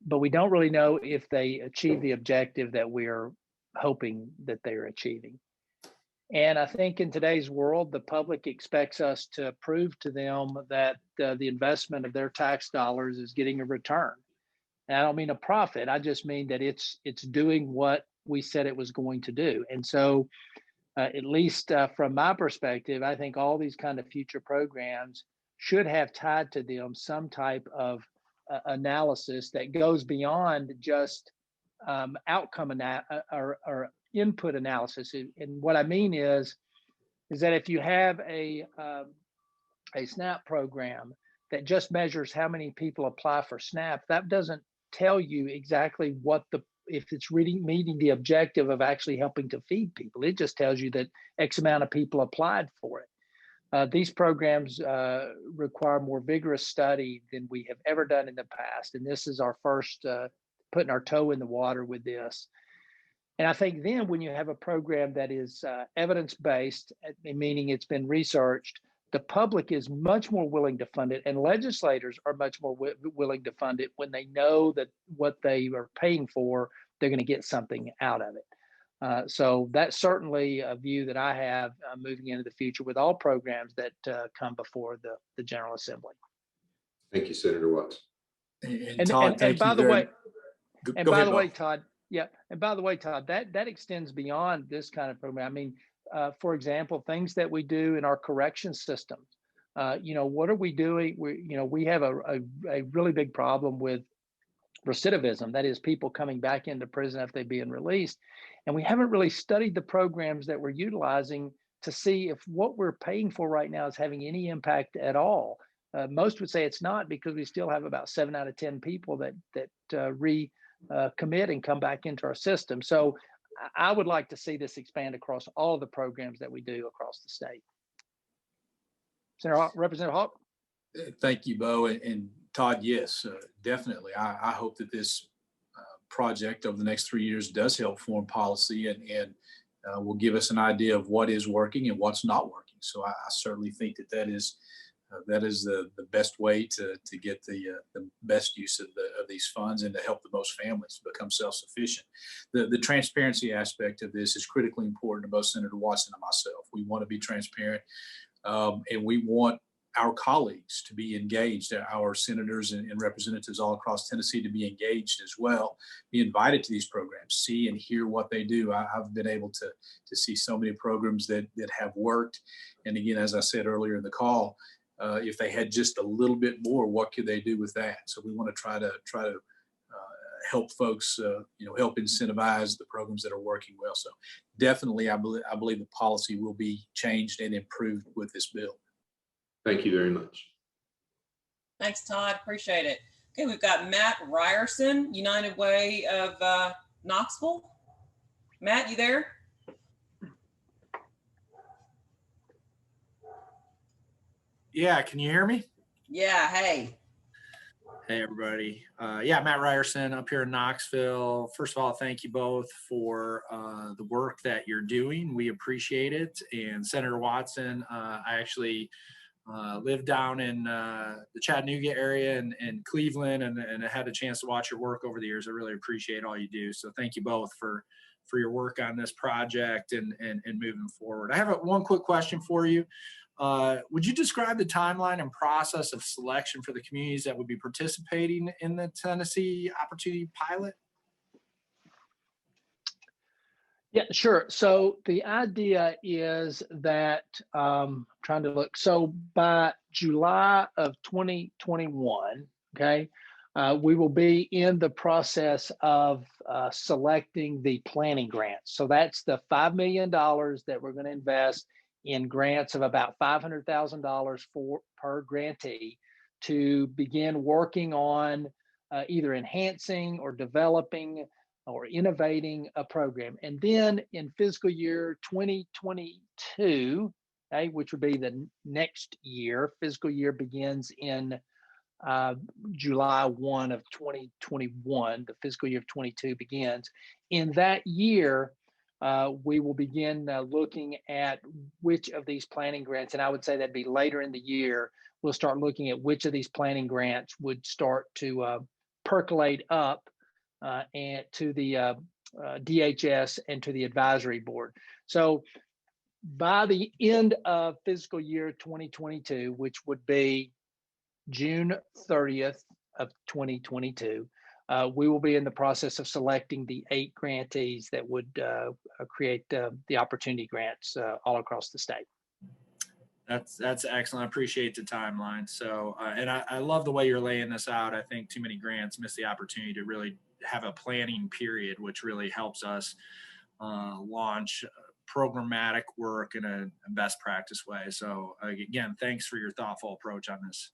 but we don't really know if they achieve the objective that we're hoping that they're achieving. And I think in today's world, the public expects us to prove to them that the investment of their tax dollars is getting a return. And I don't mean a profit. I just mean that it's doing what we said it was going to do. And so, at least from my perspective, I think all these kind of future programs should have tied to them some type of analysis that goes beyond just outcome or input analysis. And what I mean is that if you have a SNAP program that just measures how many people apply for SNAP, that doesn't tell you exactly if it's really meeting the objective of actually helping to feed people. It just tells you that X amount of people applied for it. These programs require more vigorous study than we have ever done in the past. And this is our first putting our toe in the water with this. And I think then when you have a program that is evidence-based, meaning it's been researched, the public is much more willing to fund it, and legislators are much more willing to fund it when they know that what they are paying for, they're going to get something out of it. So that's certainly a view that I have moving into the future with all programs that come before the General Assembly. Thank you, Senator Watts. And Todd, thank you. By the way, Todd, that extends beyond this kind of program. I mean, for example, things that we do in our correction systems. What are we doing? We have a really big problem with recidivism. That is, people coming back into prison after they're being released. And we haven't really studied the programs that we're utilizing to see if what we're paying for right now is having any impact at all. Most would say it's not, because we still have about 7 out of 10 people that recommit and come back into our system. So I would like to see this expand across all of the programs that we do across the state. Representative Hawk. Thank you, Bo. And Todd, yes, definitely. I hope that this project over the next 3 years does help form policy and will give us an idea of what is working and what's not working. So I certainly think that is the best way to get the best use of these funds and to help the most families become self-sufficient. The transparency aspect of this is critically important to both Senator Watson and myself. We want to be transparent, and we want our colleagues to be engaged, our senators and representatives all across Tennessee to be engaged as well, be invited to these programs, see and hear what they do. I've been able to see so many programs that have worked. And again, as I said earlier in the call, if they had just a little bit more, what could they do with that? So we want to try to help folks, help incentivize the programs that are working well. So definitely, I believe the policy will be changed and improved with this bill. Thank you very much. Thanks, Todd. Appreciate it. Okay, we've got Matt Ryerson, United Way of Knoxville. Matt, you there? Yeah, can you hear me? Yeah, hey. Hey, everybody. Yeah, Matt Ryerson up here in Knoxville. First of all, thank you both for the work that you're doing. We appreciate it. And Senator Watson, I actually live down in the Chattanooga area and Cleveland, and I had a chance to watch your work over the years. I really appreciate all you do. So thank you both for your work on this project and moving forward. I have one quick question for you. Would you describe the timeline and process of selection for the communities that would be participating in the Tennessee Opportunity Pilot? Yeah, sure. So the idea is that trying to look. So by July of 2021, okay, we will be in the process of selecting the planning grants. So that's the $5 million that we're going to invest in grants of about $500,000 per grantee to begin working on either enhancing or developing or innovating a program. And then in fiscal year 2022, okay, which would be the next year, fiscal year begins in July 1 of 2021, the fiscal year of 22 begins. In that year, we will begin looking at which of these planning grants, and I would say that'd be later in the year, we'll start looking at which of these planning grants would start to percolate up and to the DHS and to the advisory board. So by the end of fiscal year 2022, which would be June 30th of 2022, we will be in the process of selecting the 8 grantees that would create the opportunity grants all across the state. That's excellent. I appreciate the timeline. So, and I love the way you're laying this out. I think too many grants miss the opportunity to really have a planning period, which really helps us launch programmatic work in a best practice way. So again, thanks for your thoughtful approach on this.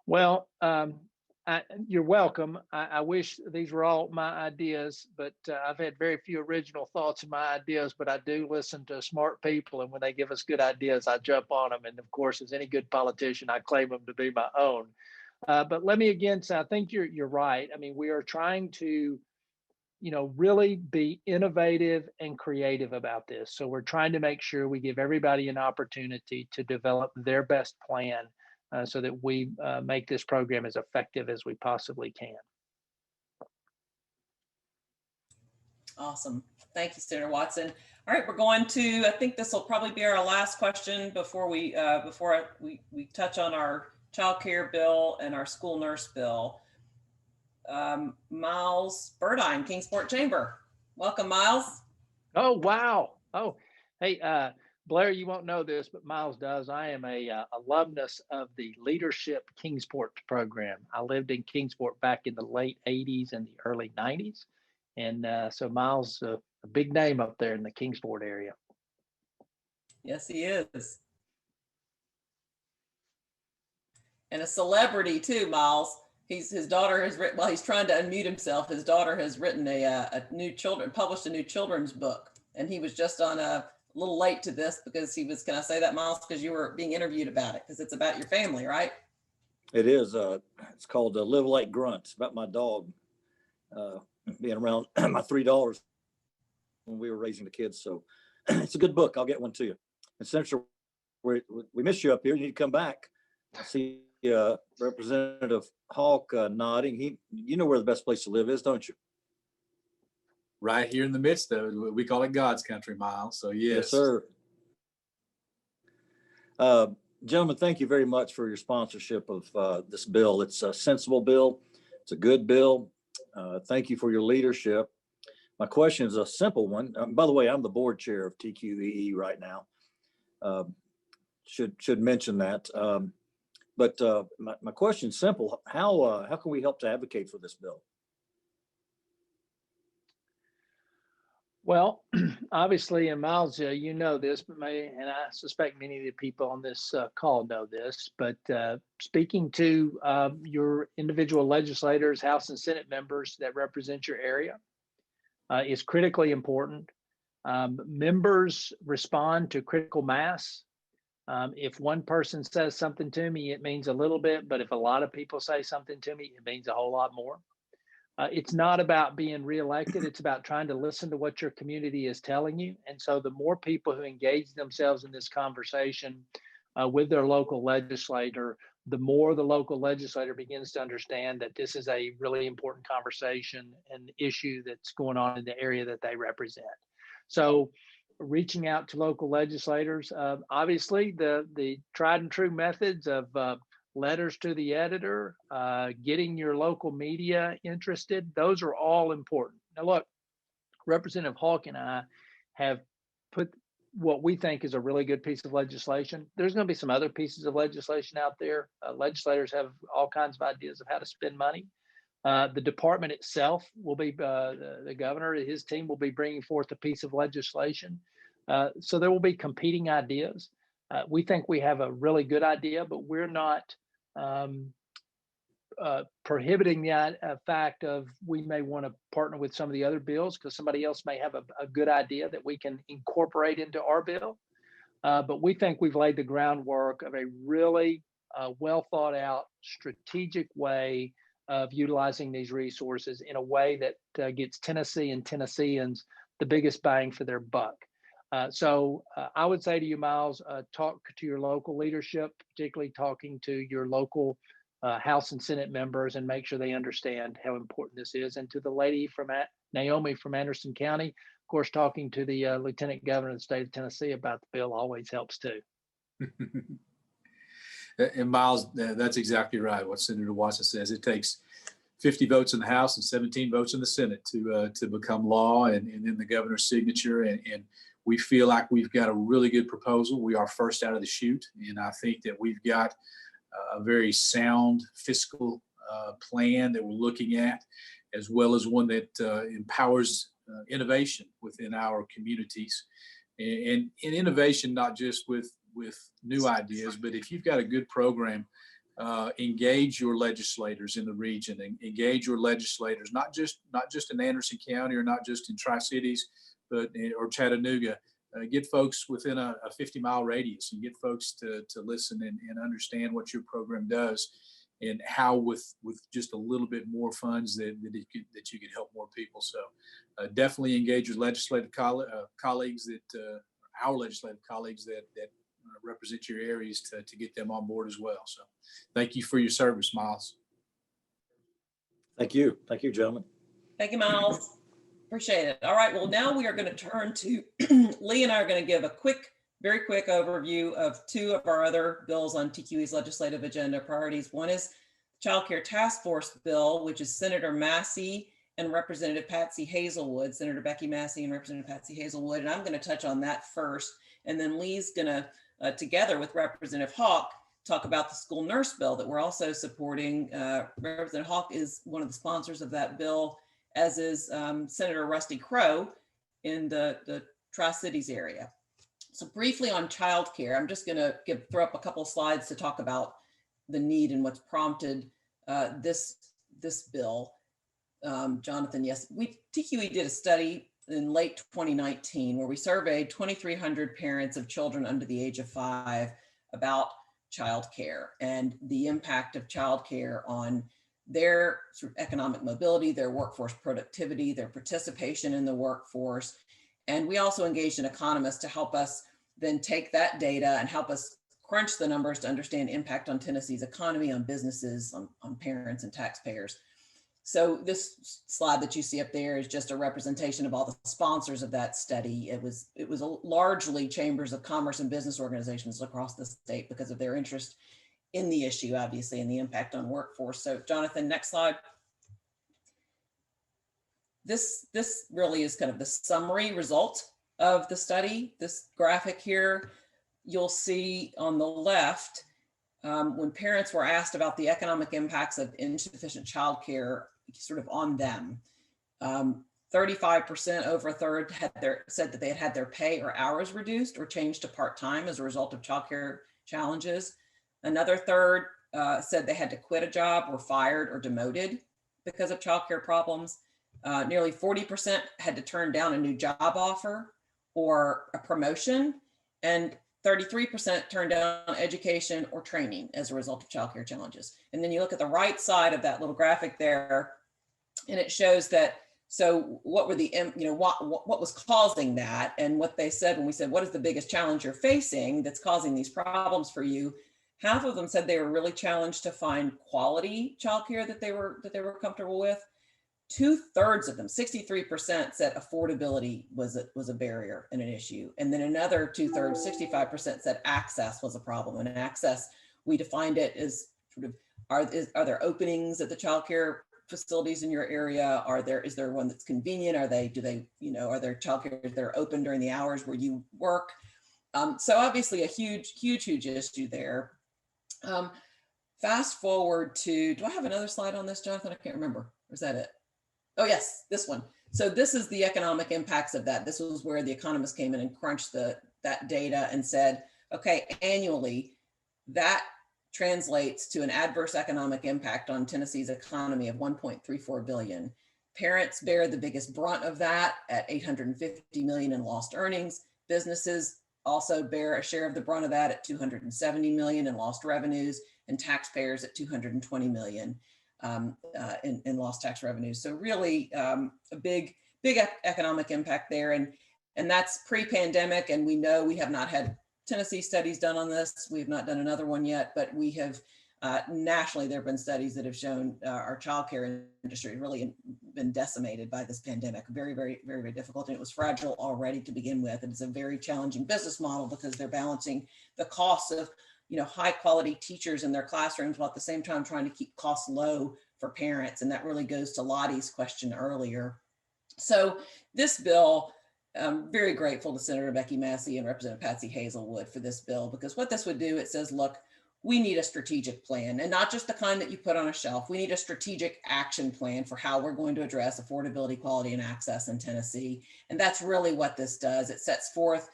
Well, you're welcome. I wish these were all my ideas, but I've had very few original thoughts in my ideas, but I do listen to smart people. And when they give us good ideas, I jump on them. And of course, as any good politician, I claim them to be my own. But let me again say, I think you're right. I mean, we are trying to, really be innovative and creative about this. So we're trying to make sure we give everybody an opportunity to develop their best plan so that we make this program as effective as we possibly can. Awesome. Thank you, Senator Watson. All right, we're going to, I think this will probably be our last question before we touch on our child care bill and our school nurse bill. Miles Burdine, Kingsport Chamber. Welcome, Miles. Oh, wow. Oh, hey, Blair, you won't know this, but Miles does. I am a alumnus of the Leadership Kingsport program. I lived in Kingsport back in the late 80s and the early 90s. And so Miles, a big name up there in the Kingsport area. Yes, he is. And a celebrity too, Miles. His daughter has written, while he's trying to unmute himself, his daughter has written published a new children's book. And he was just on a little late to this because he was, can I say that, Miles? Because you were being interviewed about it, because it's about your family, right? It is. It's called Live Like Grunt. It's about my dog being around my 3 daughters when we were raising the kids. So it's a good book. I'll get one to you. And Senator, we miss you up here. You need to come back. I see Representative Hawk nodding. You know where the best place to live is, don't you? Right here in the midst of it. We call it God's country, Miles. So yes. Yes, sir. Gentlemen, thank you very much for your sponsorship of this bill. It's a sensible bill. It's a good bill. Thank you for your leadership. My question is a simple one. By the way, I'm the board chair of TQEE right now. Should mention that. But my question is simple. How can we help to advocate for this bill? Well, obviously, and Miles, you know this, but and I suspect many of the people on this call know this, but speaking to your individual legislators, House and Senate members that represent your area is critically important. Members respond to critical mass If one person says something to me, it means a little bit, but if a lot of people say something to me, it means a whole lot more. It's not about being reelected. It's about trying to listen to what your community is telling you. And so the more people who engage themselves in this conversation with their local legislator, the more the local legislator begins to understand that this is a really important conversation and issue that's going on in the area that they represent. So reaching out to local legislators, obviously the tried and true methods of letters to the editor, getting your local media interested, those are all important. Now look, Representative Hawk and I have put what we think is a really good piece of legislation. There's going to be some other pieces of legislation out there. Legislators have all kinds of ideas of how to spend money. The department itself will be, the governor, his team will be bringing forth a piece of legislation. So there will be competing ideas. We think we have a really good idea, but we're not prohibiting the fact of we may want to partner with some of the other bills because somebody else may have a good idea that we can incorporate into our bill. But we think we've laid the groundwork of a really well thought out strategic way of utilizing these resources in a way that gets Tennessee and Tennesseans the biggest bang for their buck. So I would say to you, Miles, talk to your local leadership, particularly talking to your local House and Senate members, and make sure they understand how important this is. And to the lady from Naomi from Anderson County, of course, talking to the Lieutenant Governor of the state of Tennessee about the bill always helps too. And Miles, that's exactly right. What Senator Watson says, it takes 50 votes in the House and 17 votes in the Senate to become law, and then the governor's signature. And we feel like we've got a really good proposal. We are first out of the chute, and I think that we've got a very sound fiscal plan that we're looking at, as well as one that empowers innovation within our communities, and innovation not just with new ideas, but if you've got a good program, engage your legislators in the region, and engage your legislators not just in Anderson County or not just in Tri-Cities, but or Chattanooga. Get folks within a 50-mile radius and get folks to listen and understand what your program does, and how with just a little bit more funds that you could help more people. So definitely engage your legislative colleagues our legislative colleagues that represent your areas to get them on board as well. So thank you for your service, Miles. Thank you, gentlemen. Thank you, Miles. Appreciate it. All right, well, now we are going to turn to Lee and I are going to give a very quick overview of two of our other bills on TQE's legislative agenda priorities. One is Child Care Task Force bill, which is Senator Massey and Representative Patsy Hazelwood, Senator Becky Massey and Representative Patsy Hazelwood. And I'm going to touch on that first. And then Lee's going to, together with Representative Hawk, talk about the school nurse bill that we're also supporting. Representative Hawk is one of the sponsors of that bill, as is Senator Rusty Crowe in the Tri-Cities area. So briefly on childcare, I'm just going to throw up a couple of slides to talk about the need and what's prompted this bill. Jonathan, yes, TQE did a study in late 2019 where we surveyed 2,300 parents of children under the age of 5 about childcare and the impact of childcare on their sort of economic mobility, their workforce productivity, their participation in the workforce. And we also engaged an economist to help us then take that data and help us crunch the numbers to understand impact on Tennessee's economy, on businesses, on parents and taxpayers. So this slide that you see up there is just a representation of all the sponsors of that study. It was largely chambers of commerce and business organizations across the state because of their interest in the issue, obviously, and the impact on workforce. So Jonathan, next slide. This really is kind of the summary result of the study. This graphic here, you'll see on the left, when parents were asked about the economic impacts of insufficient childcare sort of on them, 35%, over a third, said that they had their pay or hours reduced or changed to part-time as a result of childcare challenges. Another third said they had to quit a job, were fired or demoted because of childcare problems. Nearly 40% had to turn down a new job offer or a promotion. And 33% turned down education or training as a result of childcare challenges. And then you look at the right side of that little graphic there, and it shows that, so what were the, what was causing that? And what they said when we said, what is the biggest challenge you're facing that's causing these problems for you? Half of them said they were really challenged to find quality childcare that they were comfortable with. 2/3 of them, 63%, said affordability was a barrier and an issue. And then another 2/3, 65%, said access was a problem. And access, we defined it as sort of, are there openings at the childcare facilities in your area? Is there one that's convenient? Are there childcare that are open during the hours where you work? So obviously a huge issue there. Fast forward to, do I have another slide on this, Jonathan? I can't remember. Or is that it? Oh yes, this one. So this is the economic impacts of that. This was where the economists came in and crunched that data and said, okay, annually, that translates to an adverse economic impact on Tennessee's economy of $1.34 billion. Parents bear the biggest brunt of that at $850 million in lost earnings. Businesses also bear a share of the brunt of that at $270 million in lost revenues, and taxpayers at $220 million. In lost tax revenues. So really a big economic impact there. And that's pre-pandemic. And we know we have not had Tennessee studies done on this. We have not done another one yet, but we have nationally, there have been studies that have shown our childcare industry has really been decimated by this pandemic. Very, very, very, very difficult. And it was fragile already to begin with. And it's a very challenging business model because they're balancing the costs of high quality teachers in their classrooms while at the same time trying to keep costs low for parents. And that really goes to Lottie's question earlier. So this bill, I'm very grateful to Senator Becky Massey and Representative Patsy Hazelwood for this bill, because what this would do, it says, look, we need a strategic plan, and not just the kind that you put on a shelf. We need a strategic action plan for how we're going to address affordability, quality, and access in Tennessee. And that's really what this does. It sets forth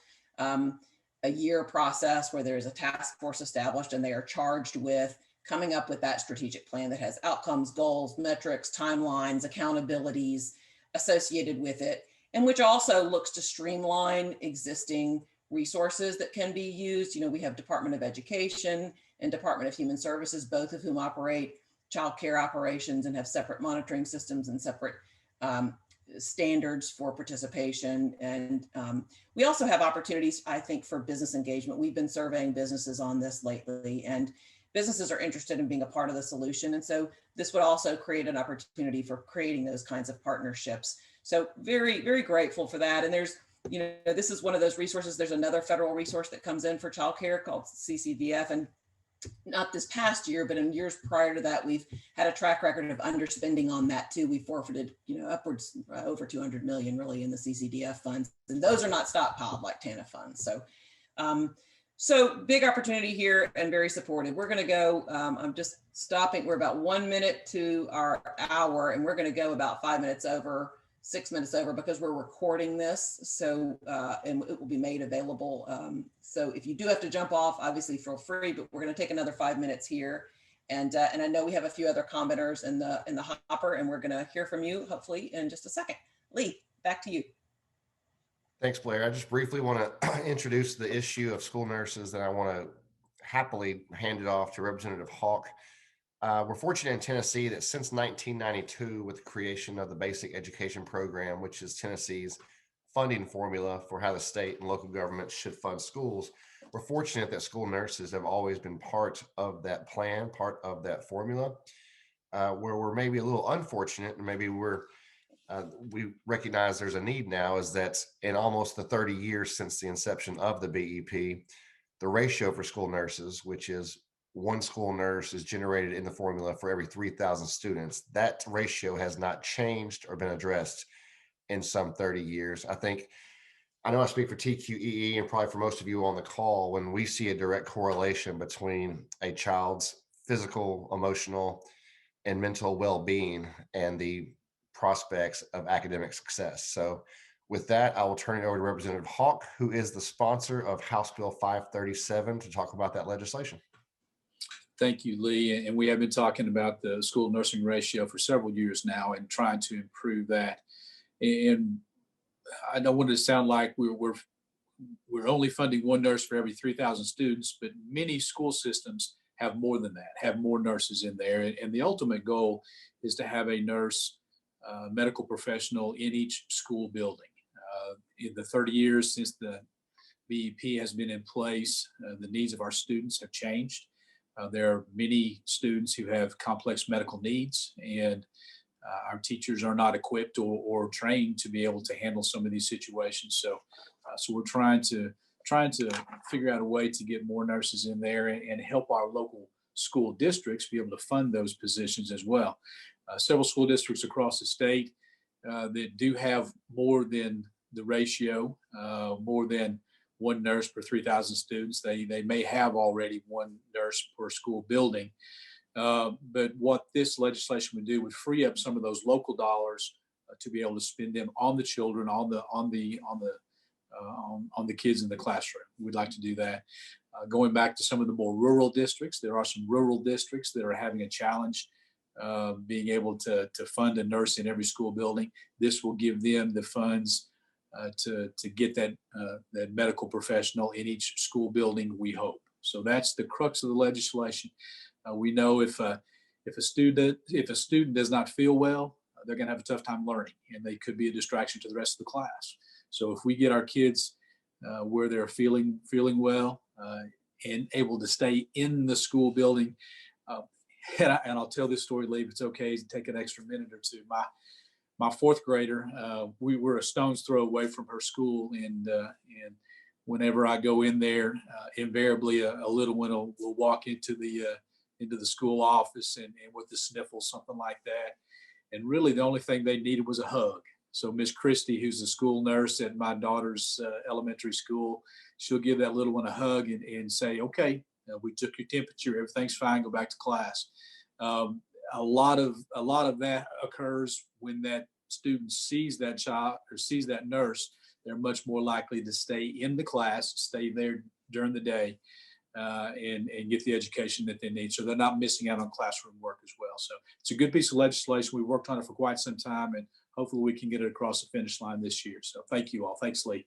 a year process where there's a task force established, and they are charged with coming up with that strategic plan that has outcomes, goals, metrics, timelines, accountabilities associated with it, and which also looks to streamline existing resources that can be used. We have Department of Education and Department of Human Services, both of whom operate child care operations and have separate monitoring systems and separate standards for participation. And we also have opportunities, I think, for business engagement. We've been surveying businesses on this lately, and businesses are interested in being a part of the solution. And so this would also create an opportunity for creating those kinds of partnerships. So very, very grateful for that. And there's, this is one of those resources. There's another federal resource that comes in for childcare called CCDF. And not this past year, but in years prior to that, we've had a track record of underspending on that too. We forfeited, upwards over 200 million really in the CCDF funds, and those are not stockpiled like TANF funds. So, so big opportunity here and very supportive. We're going to go, I'm just stopping. We're about 1 minute to our hour, and we're going to go about 5 minutes over, 6 minutes over, because we're recording this. So, and it will be made available. So if you do have to jump off, obviously feel free, but we're going to take another 5 minutes here. And I know we have a few other commenters in the hopper, and we're going to hear from you hopefully in just a second. Lee, back to you. Thanks, Blair. I just briefly want to introduce the issue of school nurses, and I want to happily hand it off to Representative Hawk. We're fortunate in Tennessee that since 1992, with the creation of the Basic Education Program, which is Tennessee's funding formula for how the state and local governments should fund schools, we're fortunate that school nurses have always been part of that plan, part of that formula. Where we're maybe a little unfortunate, and maybe we recognize there's a need now, is that in almost the 30 years since the inception of the BEP, the ratio for school nurses, which is one school nurse is generated in the formula for every 3,000 students, that ratio has not changed or been addressed in some 30 years. I know I speak for TQEE and probably for most of you on the call, when we see a direct correlation between a child's physical, emotional, and mental well-being and the prospects of academic success. So with that, I will turn it over to Representative Hawk, who is the sponsor of House Bill 537, to talk about that legislation. Thank you, Lee. And we have been talking about the school nursing ratio for several years now and trying to improve that. And I don't want it to sound like we're we're only funding one nurse for every 3,000 students, but many school systems have more than that, have more nurses in there. And the ultimate goal is to have a nurse, medical professional in each school building. In the 30 years since the BEP has been in place, the needs of our students have changed. There are many students who have complex medical needs, and our teachers are not equipped or trained to be able to handle some of these situations. So we're trying to figure out a way to get more nurses in there and help our local school districts be able to fund those positions as well. Several school districts across the state that do have more than the ratio, more than one nurse per 3,000 students. They may have already one nurse per school building. But what this legislation would do would free up some of those local dollars to be able to spend them on the children, on the kids in the classroom. We'd like to do that. Going back to some of the more rural districts, there are some rural districts that are having a challenge being able to fund a nurse in every school building. This will give them the funds to get that medical professional in each school building, we hope. So that's the crux of the legislation. We know if a student does not feel well, they're going to have a tough time learning, and they could be a distraction to the rest of the class. So if we get our kids where they're feeling well and able to stay in the school building, and I'll tell this story, Lee, if it's okay, take an extra minute or two. My fourth grader, we were a stone's throw away from her school, and whenever I go in there, invariably a little one will walk into the school office and with the sniffles, something like that. And really the only thing they needed was a hug. So Miss Christie, who's the school nurse at my daughter's elementary school, she'll give that little one a hug and say, okay, we took your temperature, everything's fine, go back to class. A lot of that occurs when that student sees that child or sees that nurse. They're much more likely to stay in the class, stay there during the day, and get the education that they need. So they're not missing out on classroom work as well. So it's a good piece of legislation. We worked on it for quite some time, and hopefully we can get it across the finish line this year. So thank you all. Thanks, Lee.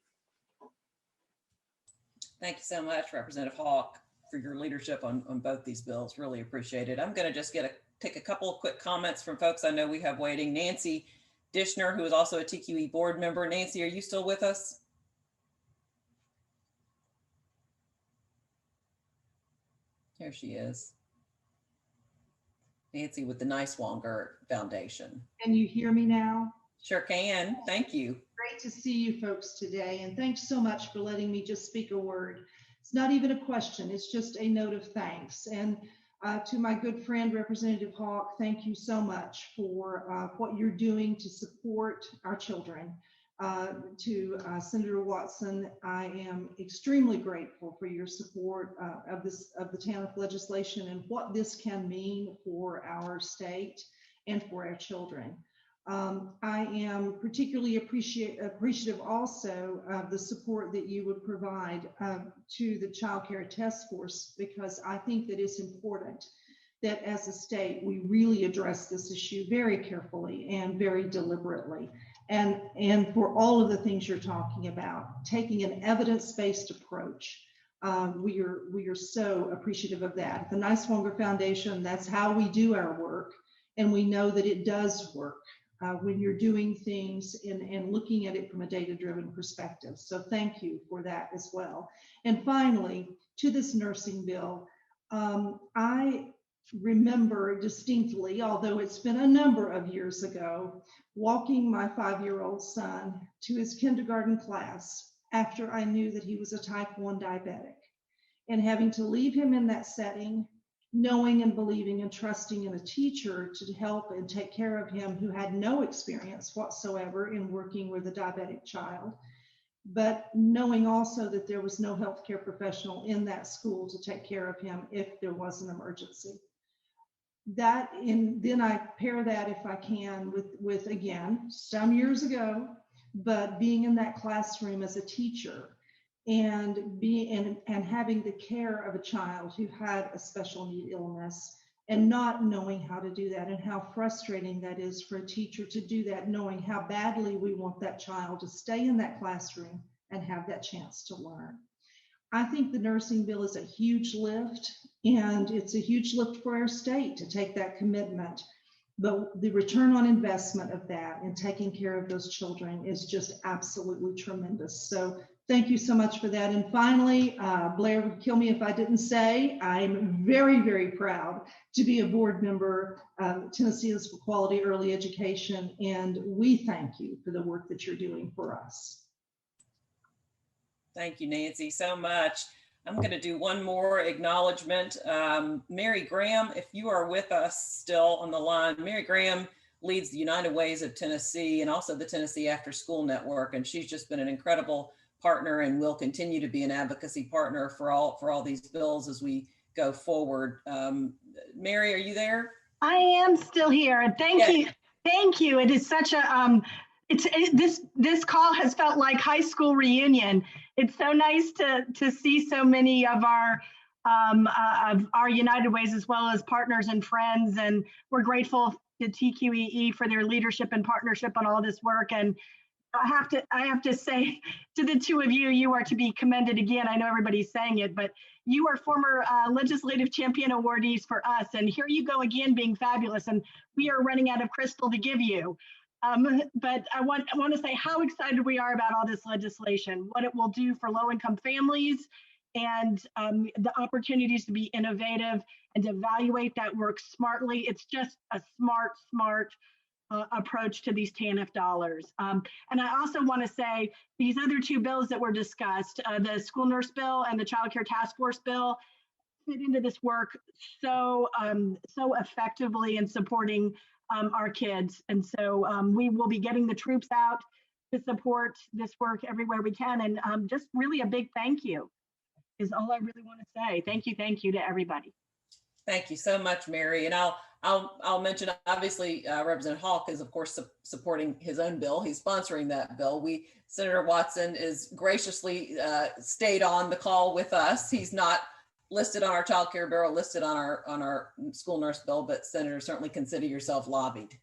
Thank you so much, Representative Hawk, for your leadership on both these bills. Really appreciate it. I'm going to just take a couple of quick comments from folks I know we have waiting. Nancy Dishner, who is also a TQE board member. Nancy, are you still with us? Here she is. Nancy with the Niswonger Foundation. Can you hear me now? Sure can. Thank you. Great to see you folks today. And thanks so much for letting me just speak a word. It's not even a question. It's just a note of thanks. And to my good friend, Representative Hawk, thank you so much for what you're doing to support our children. To Senator Watson, I am extremely grateful for your support of the TANF legislation and what this can mean for our state and for our children. I am particularly appreciative also of the support that you would provide to the Child Care Task Force, because I think that it's important that as a state, we really address this issue very carefully and very deliberately. And for all of the things you're talking about, taking an evidence-based approach, we are so appreciative of that. The Niswonger Foundation, that's how we do our work, and we know that it does work when you're doing things and looking at it from a data-driven perspective. So thank you for that as well. And finally, to this nursing bill, I remember distinctly, although it's been a number of years ago, walking my 5-year-old son to his kindergarten class after I knew that he was a type 1 diabetic, and having to leave him in that setting, knowing and believing and trusting in a teacher to help and take care of him who had no experience whatsoever in working with a diabetic child, but knowing also that there was no healthcare professional in that school to take care of him if there was an emergency. Then I pair that, if I can, with again, some years ago, but being in that classroom as a teacher and having the care of a child who had a special need illness and not knowing how to do that, and how frustrating that is for a teacher to do that, knowing how badly we want that child to stay in that classroom and have that chance to learn. I think the nursing bill is a huge lift, and it's a huge lift for our state to take that commitment. But the return on investment of that and taking care of those children is just absolutely tremendous. So thank you so much for that. And finally, Blair would kill me if I didn't say, I'm very, very proud to be a board member of Tennesseans for Quality Early Education. And we thank you for the work that you're doing for us. Thank you, Nancy, so much. I'm going to do one more acknowledgement. Mary Graham, if you are with us still on the line, Mary Graham leads the United Ways of Tennessee and also the Tennessee After School Network. And she's just been an incredible partner and will continue to be an advocacy partner for all these bills as we go forward. Mary, are you there? I am still here. Thank you. Thank you. It is such a, this call has felt like high school reunion. It's so nice to see so many of our United Ways as well as partners and friends. And we're grateful to TQEE for their leadership and partnership on all this work. And I have to say to the two of you, you are to be commended again. I know everybody's saying it, but you are former legislative champion awardees for us. And here you go again, being fabulous. And we are running out of crystal to give you. But I want to say how excited we are about all this legislation, what it will do for low-income families, and the opportunities to be innovative and to evaluate that work smartly. It's just a smart approach to these TANF dollars. And I also want to say these other two bills that were discussed, the school nurse bill and the child care task force bill, fit into this work so effectively in supporting our kids. And so we will be getting the troops out to support this work everywhere we can. And just really a big thank you is all I really want to say. Thank you to everybody. Thank you so much, Mary. And I'll mention, obviously, Representative Hawk is, of course, supporting his own bill. He's sponsoring that bill. Senator Watson is graciously stayed on the call with us. He's not listed on our child care bill, listed on our school nurse bill, but Senator, certainly consider yourself lobbied.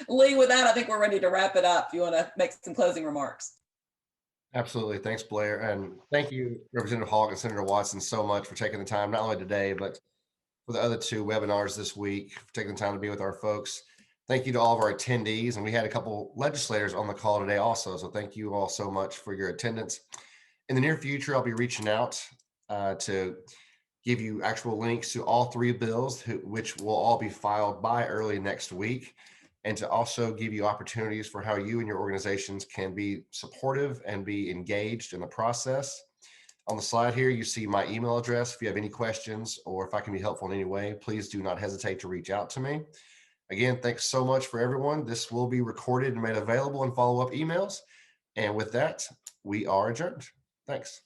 Lee, with that, I think we're ready to wrap it up. You want to make some closing remarks? Absolutely. Thanks, Blair. And thank you, Representative Hogg and Senator Watson, so much for taking the time, not only today, but for the other two webinars this week, for taking the time to be with our folks. Thank you to all of our attendees. And we had a couple legislators on the call today also. So thank you all so much for your attendance. In the near future, I'll be reaching out to give you actual links to all three bills, which will all be filed by early next week, and to also give you opportunities for how you and your organizations can be supportive and be engaged in the process. On the slide here, you see my email address. If you have any questions or if I can be helpful in any way, please do not hesitate to reach out to me. Again, thanks so much for everyone. This will be recorded and made available in follow-up emails. And with that, we are adjourned. Thanks.